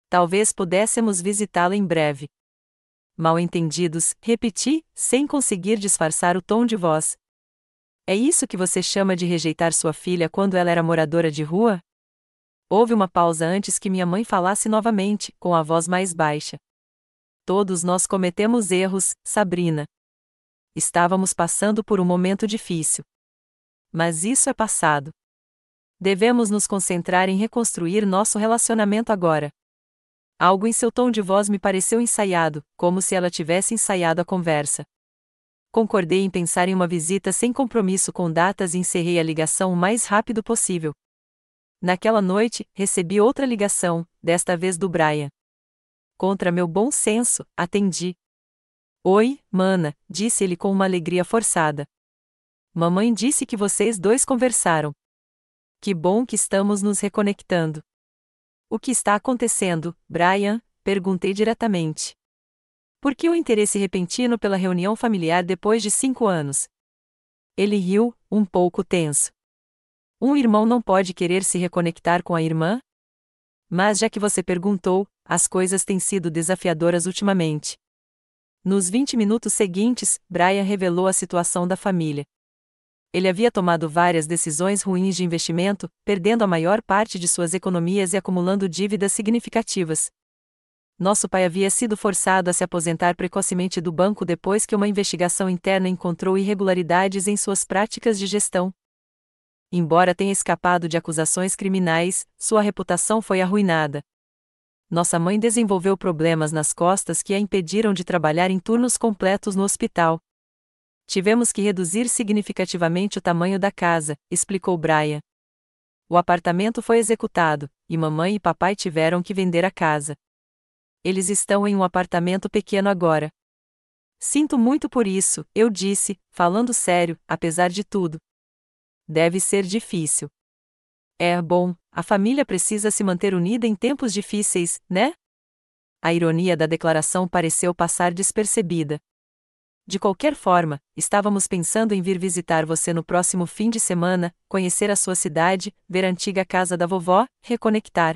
Talvez pudéssemos visitá-la em breve. Mal-entendidos, repeti, sem conseguir disfarçar o tom de voz. É isso que você chama de rejeitar sua filha quando ela era moradora de rua? Houve uma pausa antes que minha mãe falasse novamente, com a voz mais baixa. Todos nós cometemos erros, Sabrina. Estávamos passando por um momento difícil. Mas isso é passado. Devemos nos concentrar em reconstruir nosso relacionamento agora. Algo em seu tom de voz me pareceu ensaiado, como se ela tivesse ensaiado a conversa. Concordei em pensar em uma visita sem compromisso com datas e encerrei a ligação o mais rápido possível. Naquela noite, recebi outra ligação, desta vez do Brian. Contra meu bom senso, atendi. Oi, mana, disse ele com uma alegria forçada. Mamãe disse que vocês dois conversaram. Que bom que estamos nos reconectando. O que está acontecendo, Brian? Perguntei diretamente. Por que o interesse repentino pela reunião familiar depois de 5 anos? Ele riu, um pouco tenso. Um irmão não pode querer se reconectar com a irmã? Mas já que você perguntou, as coisas têm sido desafiadoras ultimamente. Nos 20 minutos seguintes, Brian revelou a situação da família. Ele havia tomado várias decisões ruins de investimento, perdendo a maior parte de suas economias e acumulando dívidas significativas. Nosso pai havia sido forçado a se aposentar precocemente do banco depois que uma investigação interna encontrou irregularidades em suas práticas de gestão. Embora tenha escapado de acusações criminais, sua reputação foi arruinada. Nossa mãe desenvolveu problemas nas costas que a impediram de trabalhar em turnos completos no hospital. Tivemos que reduzir significativamente o tamanho da casa, explicou Brian. O apartamento foi executado, e mamãe e papai tiveram que vender a casa. Eles estão em um apartamento pequeno agora. Sinto muito por isso, eu disse, falando sério, apesar de tudo. Deve ser difícil. Bom, a família precisa se manter unida em tempos difíceis, né? A ironia da declaração pareceu passar despercebida. De qualquer forma, estávamos pensando em vir visitar você no próximo fim de semana, conhecer a sua cidade, ver a antiga casa da vovó, reconectar.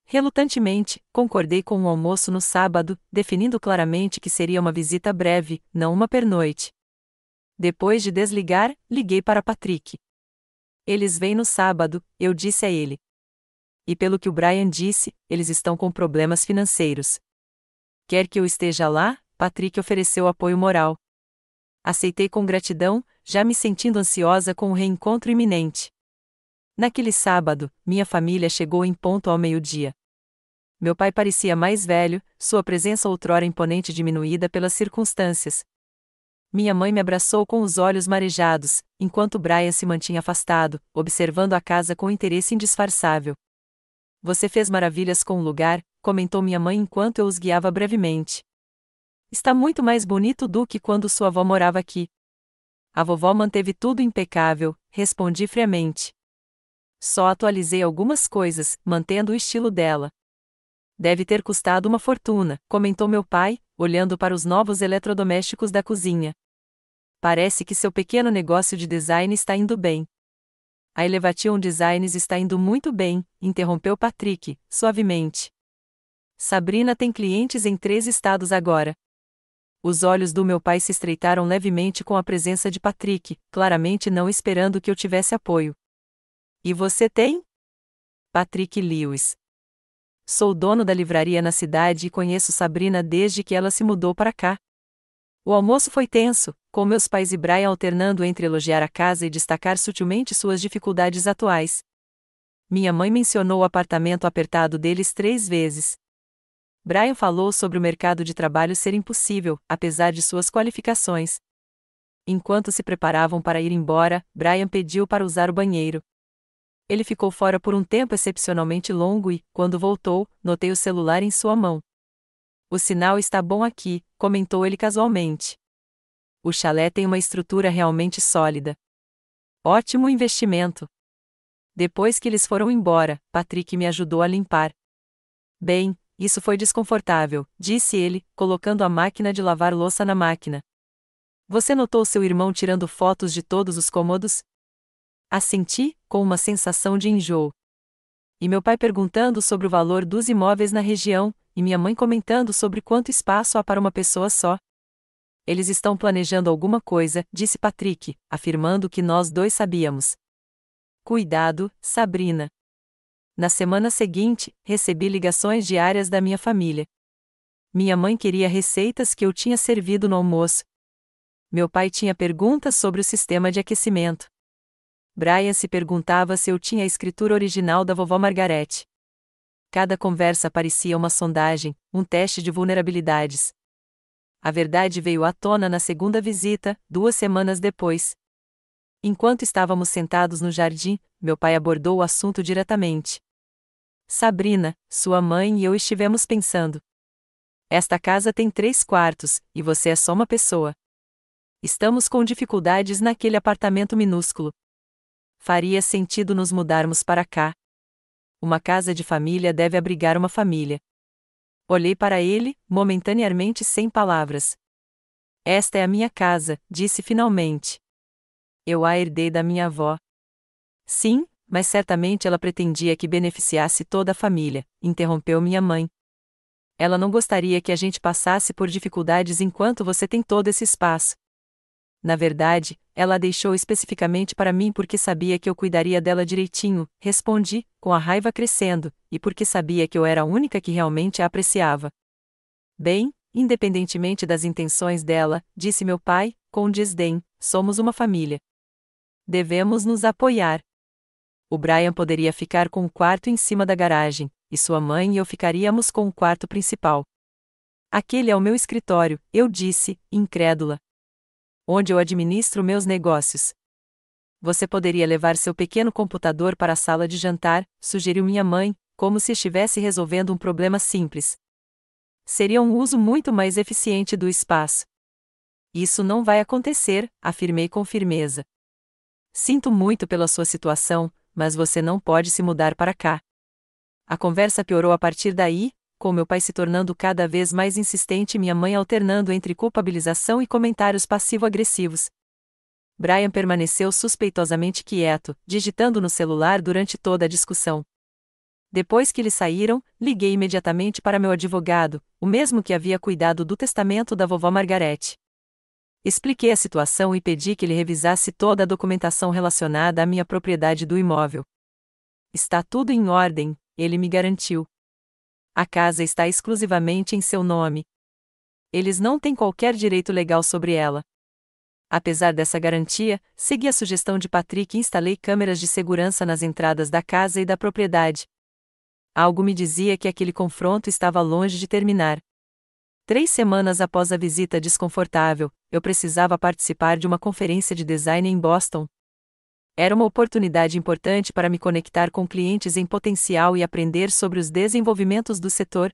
Relutantemente, concordei com um almoço no sábado, definindo claramente que seria uma visita breve, não uma pernoite. Depois de desligar, liguei para Patrick. Eles vêm no sábado, eu disse a ele. E pelo que o Brian disse, eles estão com problemas financeiros. Quer que eu esteja lá? Patrick ofereceu apoio moral. Aceitei com gratidão, já me sentindo ansiosa com o reencontro iminente. Naquele sábado, minha família chegou em ponto ao meio-dia. Meu pai parecia mais velho, sua presença outrora imponente diminuída pelas circunstâncias. Minha mãe me abraçou com os olhos marejados, enquanto Brian se mantinha afastado, observando a casa com interesse indisfarçável. Você fez maravilhas com o lugar, comentou minha mãe enquanto eu os guiava brevemente. Está muito mais bonito do que quando sua avó morava aqui. A vovó manteve tudo impecável, respondi friamente. Só atualizei algumas coisas, mantendo o estilo dela. Deve ter custado uma fortuna, comentou meu pai, olhando para os novos eletrodomésticos da cozinha. Parece que seu pequeno negócio de design está indo bem. A Elevation Designs está indo muito bem, interrompeu Patrick, suavemente. Sabrina tem clientes em 3 estados agora. Os olhos do meu pai se estreitaram levemente com a presença de Patrick, claramente não esperando que eu tivesse apoio. E você tem? Patrick Lewis. Sou dono da livraria na cidade e conheço Sabrina desde que ela se mudou para cá. O almoço foi tenso, com meus pais e Brian alternando entre elogiar a casa e destacar sutilmente suas dificuldades atuais. Minha mãe mencionou o apartamento apertado deles 3 vezes. Brian falou sobre o mercado de trabalho ser impossível, apesar de suas qualificações. Enquanto se preparavam para ir embora, Brian pediu para usar o banheiro. Ele ficou fora por um tempo excepcionalmente longo e, quando voltou, notei o celular em sua mão. O sinal está bom aqui, comentou ele casualmente. O chalé tem uma estrutura realmente sólida. Ótimo investimento. Depois que eles foram embora, Patrick me ajudou a limpar. Bem, isso foi desconfortável, disse ele, colocando a máquina de lavar louça na máquina. Você notou seu irmão tirando fotos de todos os cômodos? Assenti, com uma sensação de enjoo. E meu pai perguntando sobre o valor dos imóveis na região, e minha mãe comentando sobre quanto espaço há para uma pessoa só. Eles estão planejando alguma coisa, disse Patrick, afirmando que nós dois sabíamos. Cuidado, Sabrina. Na semana seguinte, recebi ligações diárias da minha família. Minha mãe queria receitas que eu tinha servido no almoço. Meu pai tinha perguntas sobre o sistema de aquecimento. Brian se perguntava se eu tinha a escritura original da vovó Margarete. Cada conversa parecia uma sondagem, um teste de vulnerabilidades. A verdade veio à tona na segunda visita, 2 semanas depois. Enquanto estávamos sentados no jardim, meu pai abordou o assunto diretamente. Sabrina, sua mãe e eu estivemos pensando. Esta casa tem 3 quartos, e você é só uma pessoa. Estamos com dificuldades naquele apartamento minúsculo. Faria sentido nos mudarmos para cá. Uma casa de família deve abrigar uma família. Olhei para ele, momentaneamente sem palavras. Esta é a minha casa, disse finalmente. Eu a herdei da minha avó. Sim, mas certamente ela pretendia que beneficiasse toda a família, interrompeu minha mãe. Ela não gostaria que a gente passasse por dificuldades enquanto você tem todo esse espaço. Na verdade, ela a deixou especificamente para mim porque sabia que eu cuidaria dela direitinho, respondi, com a raiva crescendo, e porque sabia que eu era a única que realmente a apreciava. Bem, independentemente das intenções dela, disse meu pai, com desdém, somos uma família. Devemos nos apoiar. O Brian poderia ficar com o quarto em cima da garagem, e sua mãe e eu ficaríamos com o quarto principal. Aquele é o meu escritório, eu disse, incrédula. Onde eu administro meus negócios. Você poderia levar seu pequeno computador para a sala de jantar, sugeriu minha mãe, como se estivesse resolvendo um problema simples. Seria um uso muito mais eficiente do espaço. Isso não vai acontecer, afirmei com firmeza. Sinto muito pela sua situação, mas você não pode se mudar para cá. A conversa piorou a partir daí, com meu pai se tornando cada vez mais insistente e minha mãe alternando entre culpabilização e comentários passivo-agressivos. Brian permaneceu suspeitosamente quieto, digitando no celular durante toda a discussão. Depois que eles saíram, liguei imediatamente para meu advogado, o mesmo que havia cuidado do testamento da vovó Margarete. Expliquei a situação e pedi que ele revisasse toda a documentação relacionada à minha propriedade do imóvel. Está tudo em ordem, ele me garantiu. A casa está exclusivamente em seu nome. Eles não têm qualquer direito legal sobre ela. Apesar dessa garantia, segui a sugestão de Patrick e instalei câmeras de segurança nas entradas da casa e da propriedade. Algo me dizia que aquele confronto estava longe de terminar. 3 semanas após a visita desconfortável, eu precisava participar de uma conferência de design em Boston. Era uma oportunidade importante para me conectar com clientes em potencial e aprender sobre os desenvolvimentos do setor.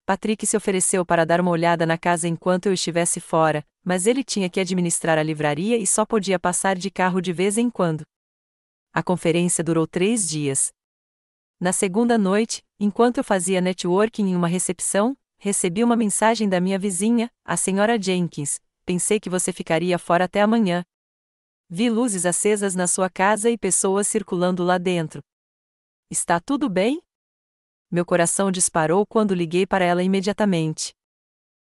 Patrick se ofereceu para dar uma olhada na casa enquanto eu estivesse fora, mas ele tinha que administrar a livraria e só podia passar de carro de vez em quando. A conferência durou 3 dias. Na segunda noite, enquanto eu fazia networking em uma recepção, recebi uma mensagem da minha vizinha, a senhora Jenkins. Pensei que você ficaria fora até amanhã. Vi luzes acesas na sua casa e pessoas circulando lá dentro. Está tudo bem? Meu coração disparou quando liguei para ela imediatamente.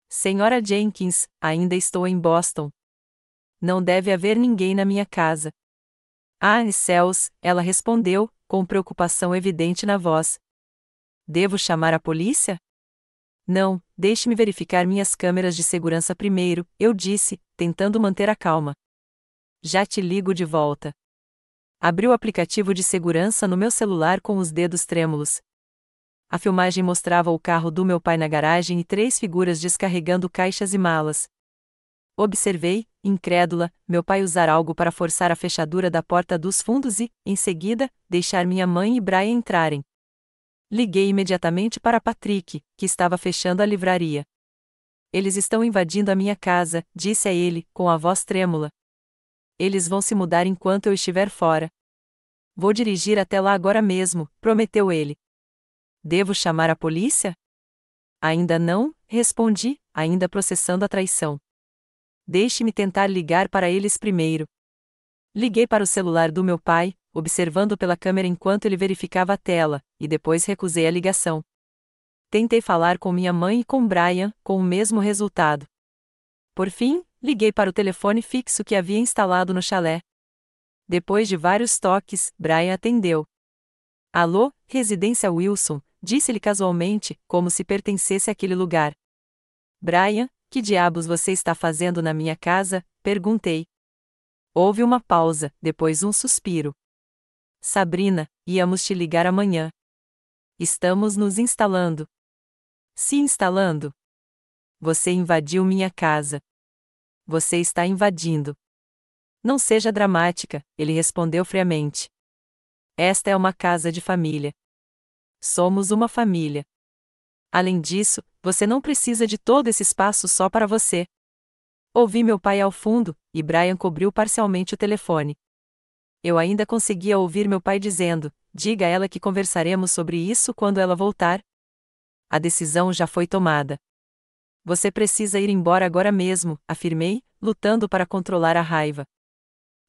Senhora Jenkins, ainda estou em Boston. Não deve haver ninguém na minha casa. Ah, céus, ela respondeu, com preocupação evidente na voz. Devo chamar a polícia? Não, deixe-me verificar minhas câmeras de segurança primeiro, eu disse, tentando manter a calma. Já te ligo de volta. Abri o aplicativo de segurança no meu celular com os dedos trêmulos. A filmagem mostrava o carro do meu pai na garagem e 3 figuras descarregando caixas e malas. Observei, incrédula, meu pai usar algo para forçar a fechadura da porta dos fundos e, em seguida, deixar minha mãe e Brian entrarem. Liguei imediatamente para Patrick, que estava fechando a livraria. Eles estão invadindo a minha casa, disse a ele, com a voz trêmula. Eles vão se mudar enquanto eu estiver fora. Vou dirigir até lá agora mesmo, prometeu ele. Devo chamar a polícia? Ainda não, respondi, ainda processando a traição. Deixe-me tentar ligar para eles primeiro. Liguei para o celular do meu pai, observando pela câmera enquanto ele verificava a tela, e depois recusei a ligação. Tentei falar com minha mãe e com Brian, com o mesmo resultado. Por fim, liguei para o telefone fixo que havia instalado no chalé. Depois de vários toques, Brian atendeu. Alô, Residência Wilson, disse-lhe casualmente, como se pertencesse àquele lugar. Brian, que diabos você está fazendo na minha casa? Perguntei. Houve uma pausa, depois um suspiro. Sabrina, íamos te ligar amanhã. Estamos nos instalando. Se instalando? Você invadiu minha casa. Você está invadindo. Não seja dramática, ele respondeu friamente. Esta é uma casa de família. Somos uma família. Além disso, você não precisa de todo esse espaço só para você. Ouvi meu pai ao fundo, e Brian cobriu parcialmente o telefone. Eu ainda conseguia ouvir meu pai dizendo, diga a ela que conversaremos sobre isso quando ela voltar. A decisão já foi tomada. Você precisa ir embora agora mesmo, afirmei, lutando para controlar a raiva.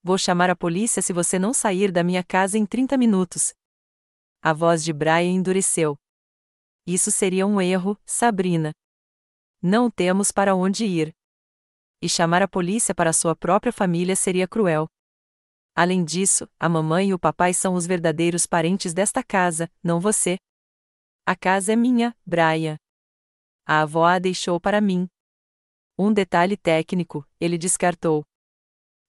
Vou chamar a polícia se você não sair da minha casa em 30 minutos. A voz de Brian endureceu. Isso seria um erro, Sabrina. Não temos para onde ir. E chamar a polícia para sua própria família seria cruel. Além disso, a mamãe e o papai são os verdadeiros parentes desta casa, não você. A casa é minha, Brian. A avó a deixou para mim. Um detalhe técnico, ele descartou.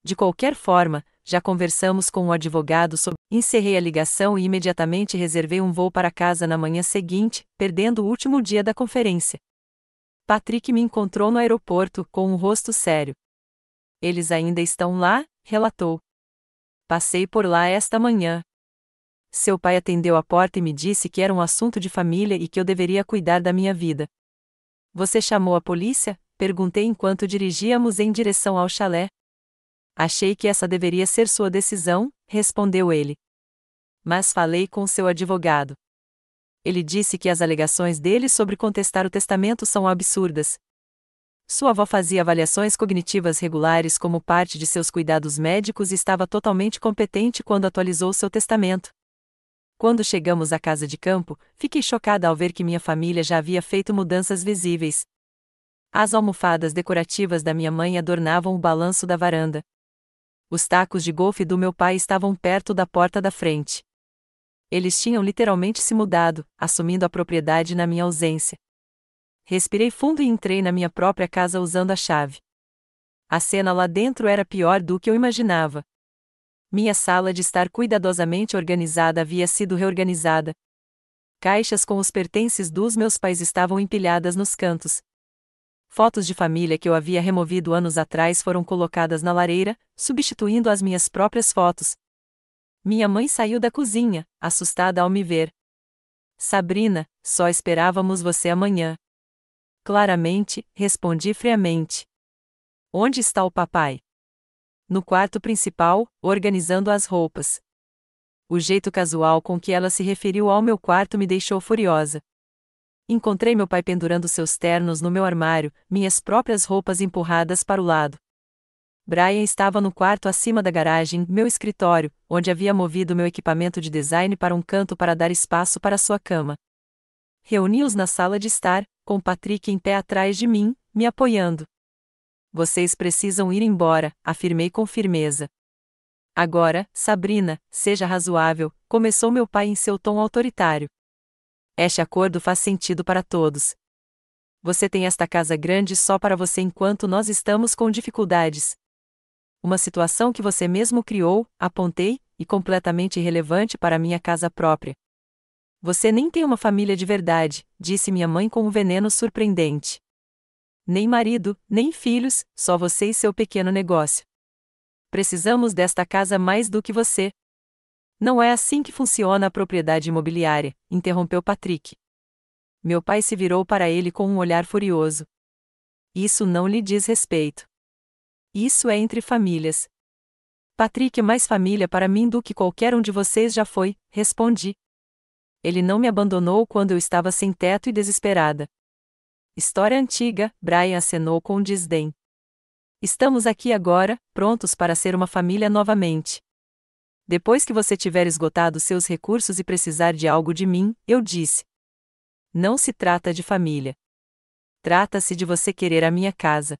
De qualquer forma, já conversamos com o advogado sobre. Encerrei a ligação e imediatamente reservei um voo para casa na manhã seguinte, perdendo o último dia da conferência. Patrick me encontrou no aeroporto, com um rosto sério. Eles ainda estão lá? Relatou. Passei por lá esta manhã. Seu pai atendeu a porta e me disse que era um assunto de família e que eu deveria cuidar da minha vida. Você chamou a polícia? Perguntei enquanto dirigíamos em direção ao chalé. Achei que essa deveria ser sua decisão, respondeu ele. Mas falei com seu advogado. Ele disse que as alegações dele sobre contestar o testamento são absurdas. Sua avó fazia avaliações cognitivas regulares como parte de seus cuidados médicos e estava totalmente competente quando atualizou seu testamento. Quando chegamos à casa de campo, fiquei chocada ao ver que minha família já havia feito mudanças visíveis. As almofadas decorativas da minha mãe adornavam o balanço da varanda. Os tacos de golfe do meu pai estavam perto da porta da frente. Eles tinham literalmente se mudado, assumindo a propriedade na minha ausência. Respirei fundo e entrei na minha própria casa usando a chave. A cena lá dentro era pior do que eu imaginava. Minha sala de estar cuidadosamente organizada havia sido reorganizada. Caixas com os pertences dos meus pais estavam empilhadas nos cantos. Fotos de família que eu havia removido anos atrás foram colocadas na lareira, substituindo as minhas próprias fotos. Minha mãe saiu da cozinha, assustada ao me ver. Sabrina, só esperávamos você amanhã. Claramente, respondi friamente. Onde está o papai? No quarto principal, organizando as roupas. O jeito casual com que ela se referiu ao meu quarto me deixou furiosa. Encontrei meu pai pendurando seus ternos no meu armário, minhas próprias roupas empurradas para o lado. Brian estava no quarto acima da garagem, meu escritório, onde havia movido meu equipamento de design para um canto para dar espaço para sua cama. Reuni-os na sala de estar, com Patrick em pé atrás de mim, me apoiando. Vocês precisam ir embora, afirmei com firmeza. Agora, Sabrina, seja razoável, começou meu pai em seu tom autoritário. Este acordo faz sentido para todos. Você tem esta casa grande só para você enquanto nós estamos com dificuldades. Uma situação que você mesmo criou, apontei, e completamente irrelevante para minha casa própria. Você nem tem uma família de verdade, disse minha mãe com um veneno surpreendente. Nem marido, nem filhos, só você e seu pequeno negócio. Precisamos desta casa mais do que você. Não é assim que funciona a propriedade imobiliária, interrompeu Patrick. Meu pai se virou para ele com um olhar furioso. Isso não lhe diz respeito. Isso é entre famílias. Patrick é mais família para mim do que qualquer um de vocês já foi, respondi. Ele não me abandonou quando eu estava sem teto e desesperada. História antiga, Brian acenou com desdém. Estamos aqui agora, prontos para ser uma família novamente. Depois que você tiver esgotado seus recursos e precisar de algo de mim, eu disse. Não se trata de família. Trata-se de você querer a minha casa.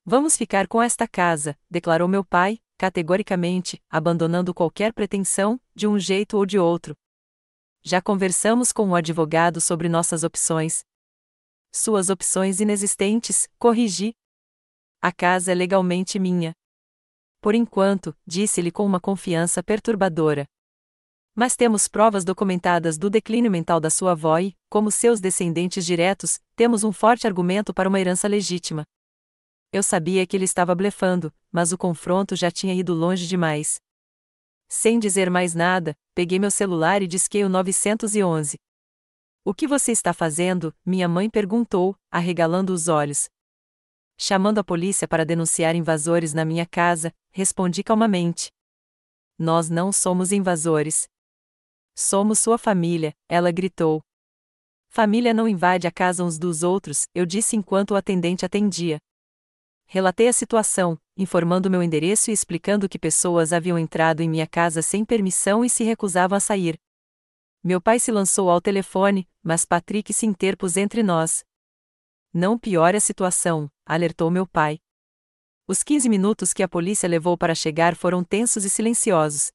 Vamos ficar com esta casa, declarou meu pai, categoricamente, abandonando qualquer pretensão, de um jeito ou de outro. Já conversamos com o advogado sobre nossas opções. Suas opções inexistentes, corrigi. A casa é legalmente minha. Por enquanto, disse-lhe com uma confiança perturbadora. Mas temos provas documentadas do declínio mental da sua avó e, como seus descendentes diretos, temos um forte argumento para uma herança legítima. Eu sabia que ele estava blefando, mas o confronto já tinha ido longe demais. Sem dizer mais nada, peguei meu celular e disquei o 911. O que você está fazendo? Minha mãe perguntou, arregalando os olhos. Chamando a polícia para denunciar invasores na minha casa, respondi calmamente. Nós não somos invasores. Somos sua família, ela gritou. Família não invade a casa uns dos outros, eu disse enquanto o atendente atendia. Relatei a situação, informando meu endereço e explicando que pessoas haviam entrado em minha casa sem permissão e se recusavam a sair. Meu pai se lançou ao telefone, mas Patrick se interpôs entre nós. Não piore a situação, alertou meu pai. Os 15 minutos que a polícia levou para chegar foram tensos e silenciosos.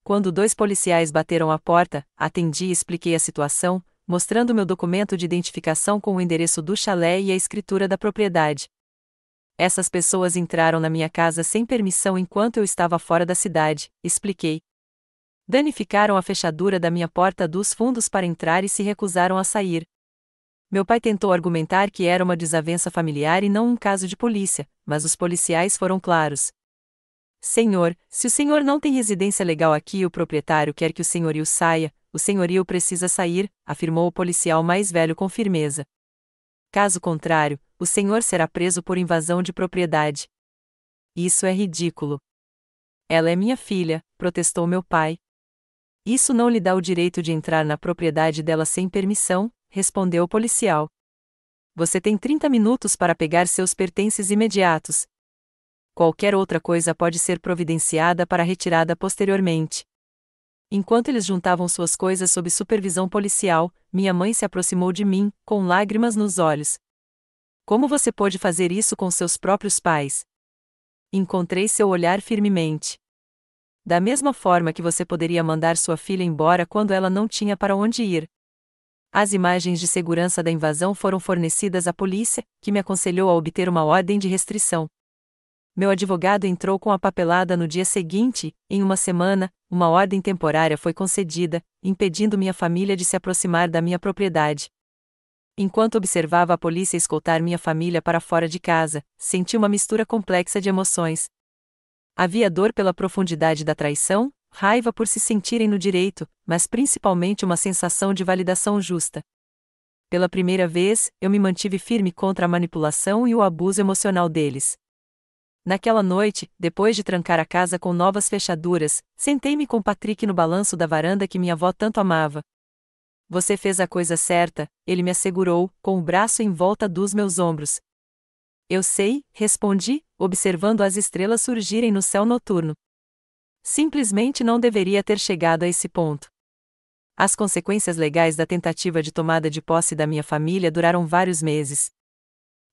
Quando 2 policiais bateram à porta, atendi e expliquei a situação, mostrando meu documento de identificação com o endereço do chalé e a escritura da propriedade. Essas pessoas entraram na minha casa sem permissão enquanto eu estava fora da cidade, expliquei. Danificaram a fechadura da minha porta dos fundos para entrar e se recusaram a sair. Meu pai tentou argumentar que era uma desavença familiar e não um caso de polícia, mas os policiais foram claros. Senhor, se o senhor não tem residência legal aqui e o proprietário quer que o senhorio saia, o senhorio precisa sair, afirmou o policial mais velho com firmeza. Caso contrário, o senhor será preso por invasão de propriedade. Isso é ridículo. Ela é minha filha, protestou meu pai. Isso não lhe dá o direito de entrar na propriedade dela sem permissão, respondeu o policial. Você tem 30 minutos para pegar seus pertences imediatos. Qualquer outra coisa pode ser providenciada para retirada posteriormente. Enquanto eles juntavam suas coisas sob supervisão policial, minha mãe se aproximou de mim, com lágrimas nos olhos. Como você pôde fazer isso com seus próprios pais? Encontrei seu olhar firmemente. Da mesma forma que você poderia mandar sua filha embora quando ela não tinha para onde ir. As imagens de segurança da invasão foram fornecidas à polícia, que me aconselhou a obter uma ordem de restrição. Meu advogado entrou com a papelada no dia seguinte, em uma semana, uma ordem temporária foi concedida, impedindo minha família de se aproximar da minha propriedade. Enquanto observava a polícia escoltar minha família para fora de casa, senti uma mistura complexa de emoções. Havia dor pela profundidade da traição, raiva por se sentirem no direito, mas principalmente uma sensação de validação justa. Pela primeira vez, eu me mantive firme contra a manipulação e o abuso emocional deles. Naquela noite, depois de trancar a casa com novas fechaduras, sentei-me com Patrick no balanço da varanda que minha avó tanto amava. Você fez a coisa certa, ele me assegurou, com o braço em volta dos meus ombros. Eu sei, respondi, observando as estrelas surgirem no céu noturno. Simplesmente não deveria ter chegado a esse ponto. As consequências legais da tentativa de tomada de posse da minha família duraram vários meses.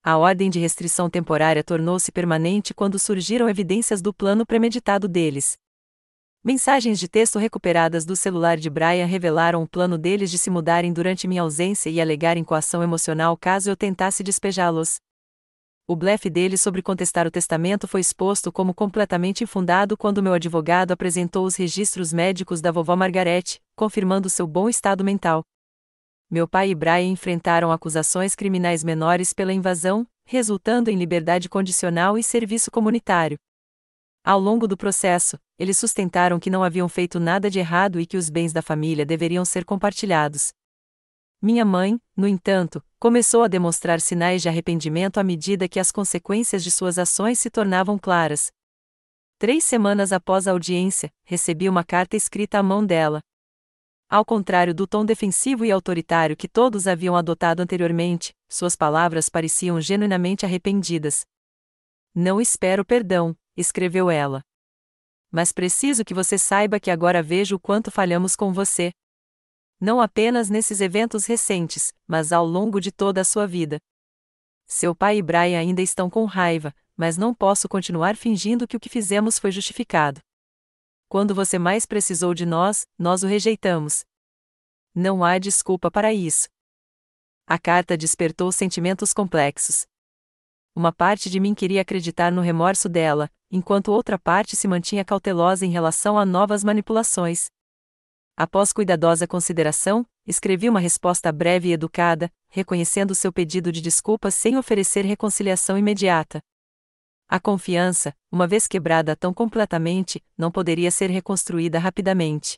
A ordem de restrição temporária tornou-se permanente quando surgiram evidências do plano premeditado deles. Mensagens de texto recuperadas do celular de Brian revelaram o plano deles de se mudarem durante minha ausência e alegarem coação emocional caso eu tentasse despejá-los. O blefe deles sobre contestar o testamento foi exposto como completamente infundado quando meu advogado apresentou os registros médicos da vovó Margarete, confirmando seu bom estado mental. Meu pai e Brian enfrentaram acusações criminais menores pela invasão, resultando em liberdade condicional e serviço comunitário. Ao longo do processo, eles sustentaram que não haviam feito nada de errado e que os bens da família deveriam ser compartilhados. Minha mãe, no entanto, começou a demonstrar sinais de arrependimento à medida que as consequências de suas ações se tornavam claras. 3 semanas após a audiência, recebi uma carta escrita à mão dela. Ao contrário do tom defensivo e autoritário que todos haviam adotado anteriormente, suas palavras pareciam genuinamente arrependidas. Não espero perdão, escreveu ela. Mas preciso que você saiba que agora vejo o quanto falhamos com você. Não apenas nesses eventos recentes, mas ao longo de toda a sua vida. Seu pai e Brian ainda estão com raiva, mas não posso continuar fingindo que o que fizemos foi justificado. Quando você mais precisou de nós, nós o rejeitamos. Não há desculpa para isso. A carta despertou sentimentos complexos. Uma parte de mim queria acreditar no remorso dela, enquanto outra parte se mantinha cautelosa em relação a novas manipulações. Após cuidadosa consideração, escrevi uma resposta breve e educada, reconhecendo seu pedido de desculpas sem oferecer reconciliação imediata. A confiança, uma vez quebrada tão completamente, não poderia ser reconstruída rapidamente.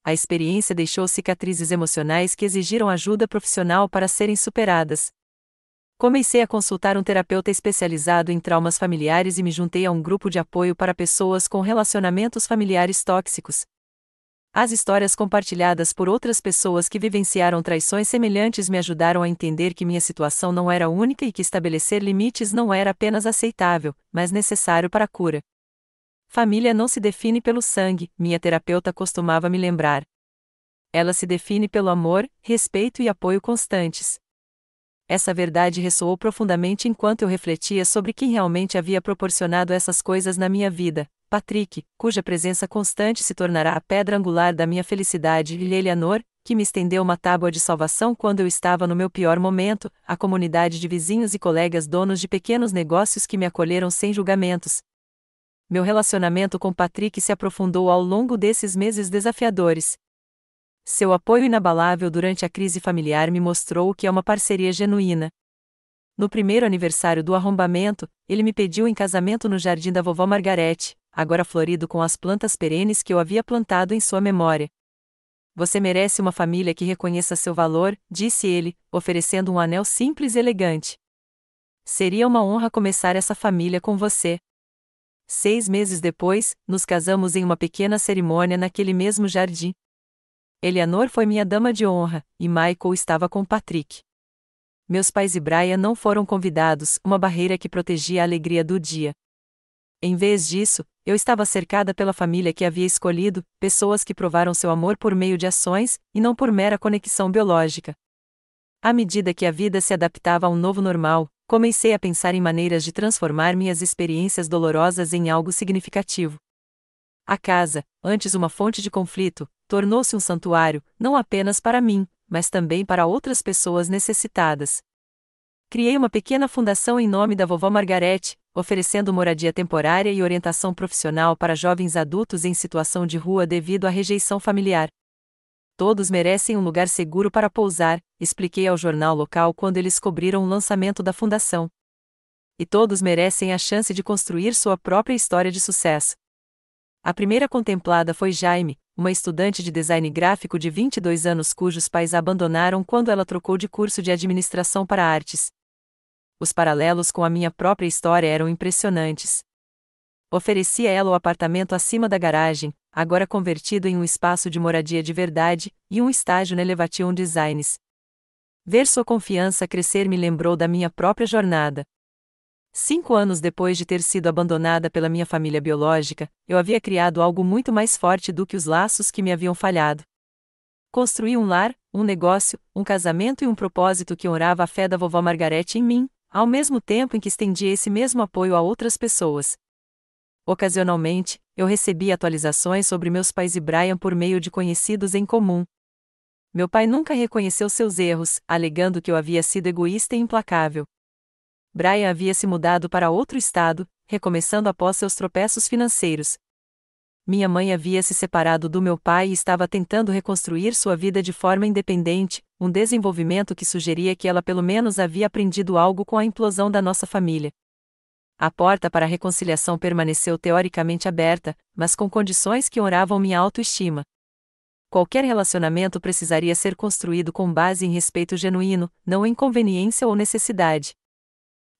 A experiência deixou cicatrizes emocionais que exigiram ajuda profissional para serem superadas. Comecei a consultar um terapeuta especializado em traumas familiares e me juntei a um grupo de apoio para pessoas com relacionamentos familiares tóxicos. As histórias compartilhadas por outras pessoas que vivenciaram traições semelhantes me ajudaram a entender que minha situação não era única e que estabelecer limites não era apenas aceitável, mas necessário para a cura. Família não se define pelo sangue, minha terapeuta costumava me lembrar. Ela se define pelo amor, respeito e apoio constantes. Essa verdade ressoou profundamente enquanto eu refletia sobre quem realmente havia proporcionado essas coisas na minha vida: Patrick, cuja presença constante se tornará a pedra angular da minha felicidade, e Eleanor, que me estendeu uma tábua de salvação quando eu estava no meu pior momento, a comunidade de vizinhos e colegas donos de pequenos negócios que me acolheram sem julgamentos. Meu relacionamento com Patrick se aprofundou ao longo desses meses desafiadores. Seu apoio inabalável durante a crise familiar me mostrou o que é uma parceria genuína. No primeiro aniversário do arrombamento, ele me pediu em casamento no jardim da vovó Margarete, agora florido com as plantas perenes que eu havia plantado em sua memória. Você merece uma família que reconheça seu valor, disse ele, oferecendo um anel simples e elegante. Seria uma honra começar essa família com você. 6 meses depois, nos casamos em uma pequena cerimônia naquele mesmo jardim. Eleanor foi minha dama de honra, e Michael estava com Patrick. Meus pais e Brian não foram convidados, uma barreira que protegia a alegria do dia. Em vez disso, eu estava cercada pela família que havia escolhido, pessoas que provaram seu amor por meio de ações, e não por mera conexão biológica. À medida que a vida se adaptava a um novo normal, comecei a pensar em maneiras de transformar minhas experiências dolorosas em algo significativo. A casa, antes uma fonte de conflito, tornou-se um santuário, não apenas para mim, mas também para outras pessoas necessitadas. Criei uma pequena fundação em nome da vovó Margarete, oferecendo moradia temporária e orientação profissional para jovens adultos em situação de rua devido à rejeição familiar. Todos merecem um lugar seguro para pousar, expliquei ao jornal local quando eles cobriram o lançamento da fundação. E todos merecem a chance de construir sua própria história de sucesso. A primeira contemplada foi Jaime, uma estudante de design gráfico de 22 anos cujos pais a abandonaram quando ela trocou de curso de administração para artes. Os paralelos com a minha própria história eram impressionantes. Ofereci a ela o apartamento acima da garagem, agora convertido em um espaço de moradia de verdade, e um estágio na Elevation Designs. Ver sua confiança crescer me lembrou da minha própria jornada. 5 anos depois de ter sido abandonada pela minha família biológica, eu havia criado algo muito mais forte do que os laços que me haviam falhado. Construí um lar, um negócio, um casamento e um propósito que honrava a fé da vovó Margarete em mim, ao mesmo tempo em que estendia esse mesmo apoio a outras pessoas. Ocasionalmente, eu recebia atualizações sobre meus pais e Brian por meio de conhecidos em comum. Meu pai nunca reconheceu seus erros, alegando que eu havia sido egoísta e implacável. Brian havia se mudado para outro estado, recomeçando após seus tropeços financeiros. Minha mãe havia se separado do meu pai e estava tentando reconstruir sua vida de forma independente, um desenvolvimento que sugeria que ela pelo menos havia aprendido algo com a implosão da nossa família. A porta para a reconciliação permaneceu teoricamente aberta, mas com condições que honravam minha autoestima. Qualquer relacionamento precisaria ser construído com base em respeito genuíno, não em conveniência ou necessidade.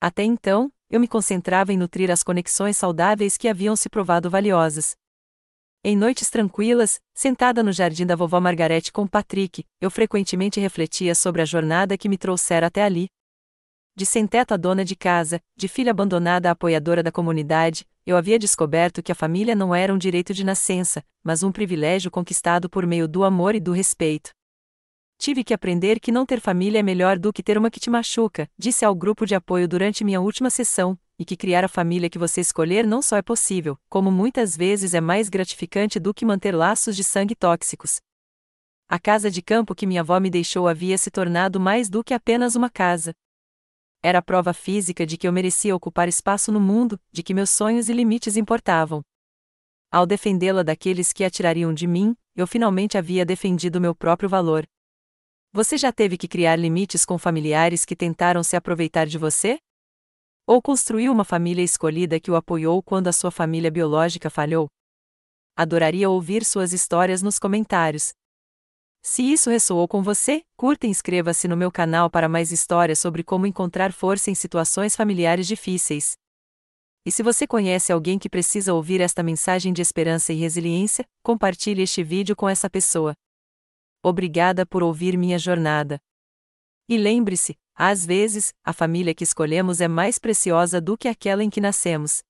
Até então, eu me concentrava em nutrir as conexões saudáveis que haviam se provado valiosas. Em noites tranquilas, sentada no jardim da vovó Margarete com Patrick, eu frequentemente refletia sobre a jornada que me trouxera até ali. De sem-teto a dona de casa, de filha abandonada a apoiadora da comunidade, eu havia descoberto que a família não era um direito de nascença, mas um privilégio conquistado por meio do amor e do respeito. Tive que aprender que não ter família é melhor do que ter uma que te machuca, disse ao grupo de apoio durante minha última sessão, e que criar a família que você escolher não só é possível, como muitas vezes é mais gratificante do que manter laços de sangue tóxicos. A casa de campo que minha avó me deixou havia se tornado mais do que apenas uma casa. Era a prova física de que eu merecia ocupar espaço no mundo, de que meus sonhos e limites importavam. Ao defendê-la daqueles que a tirariam de mim, eu finalmente havia defendido meu próprio valor. Você já teve que criar limites com familiares que tentaram se aproveitar de você? Ou construiu uma família escolhida que o apoiou quando a sua família biológica falhou? Adoraria ouvir suas histórias nos comentários. Se isso ressoou com você, curta e inscreva-se no meu canal para mais histórias sobre como encontrar força em situações familiares difíceis. E se você conhece alguém que precisa ouvir esta mensagem de esperança e resiliência, compartilhe este vídeo com essa pessoa. Obrigada por ouvir minha jornada. E lembre-se, às vezes, a família que escolhemos é mais preciosa do que aquela em que nascemos.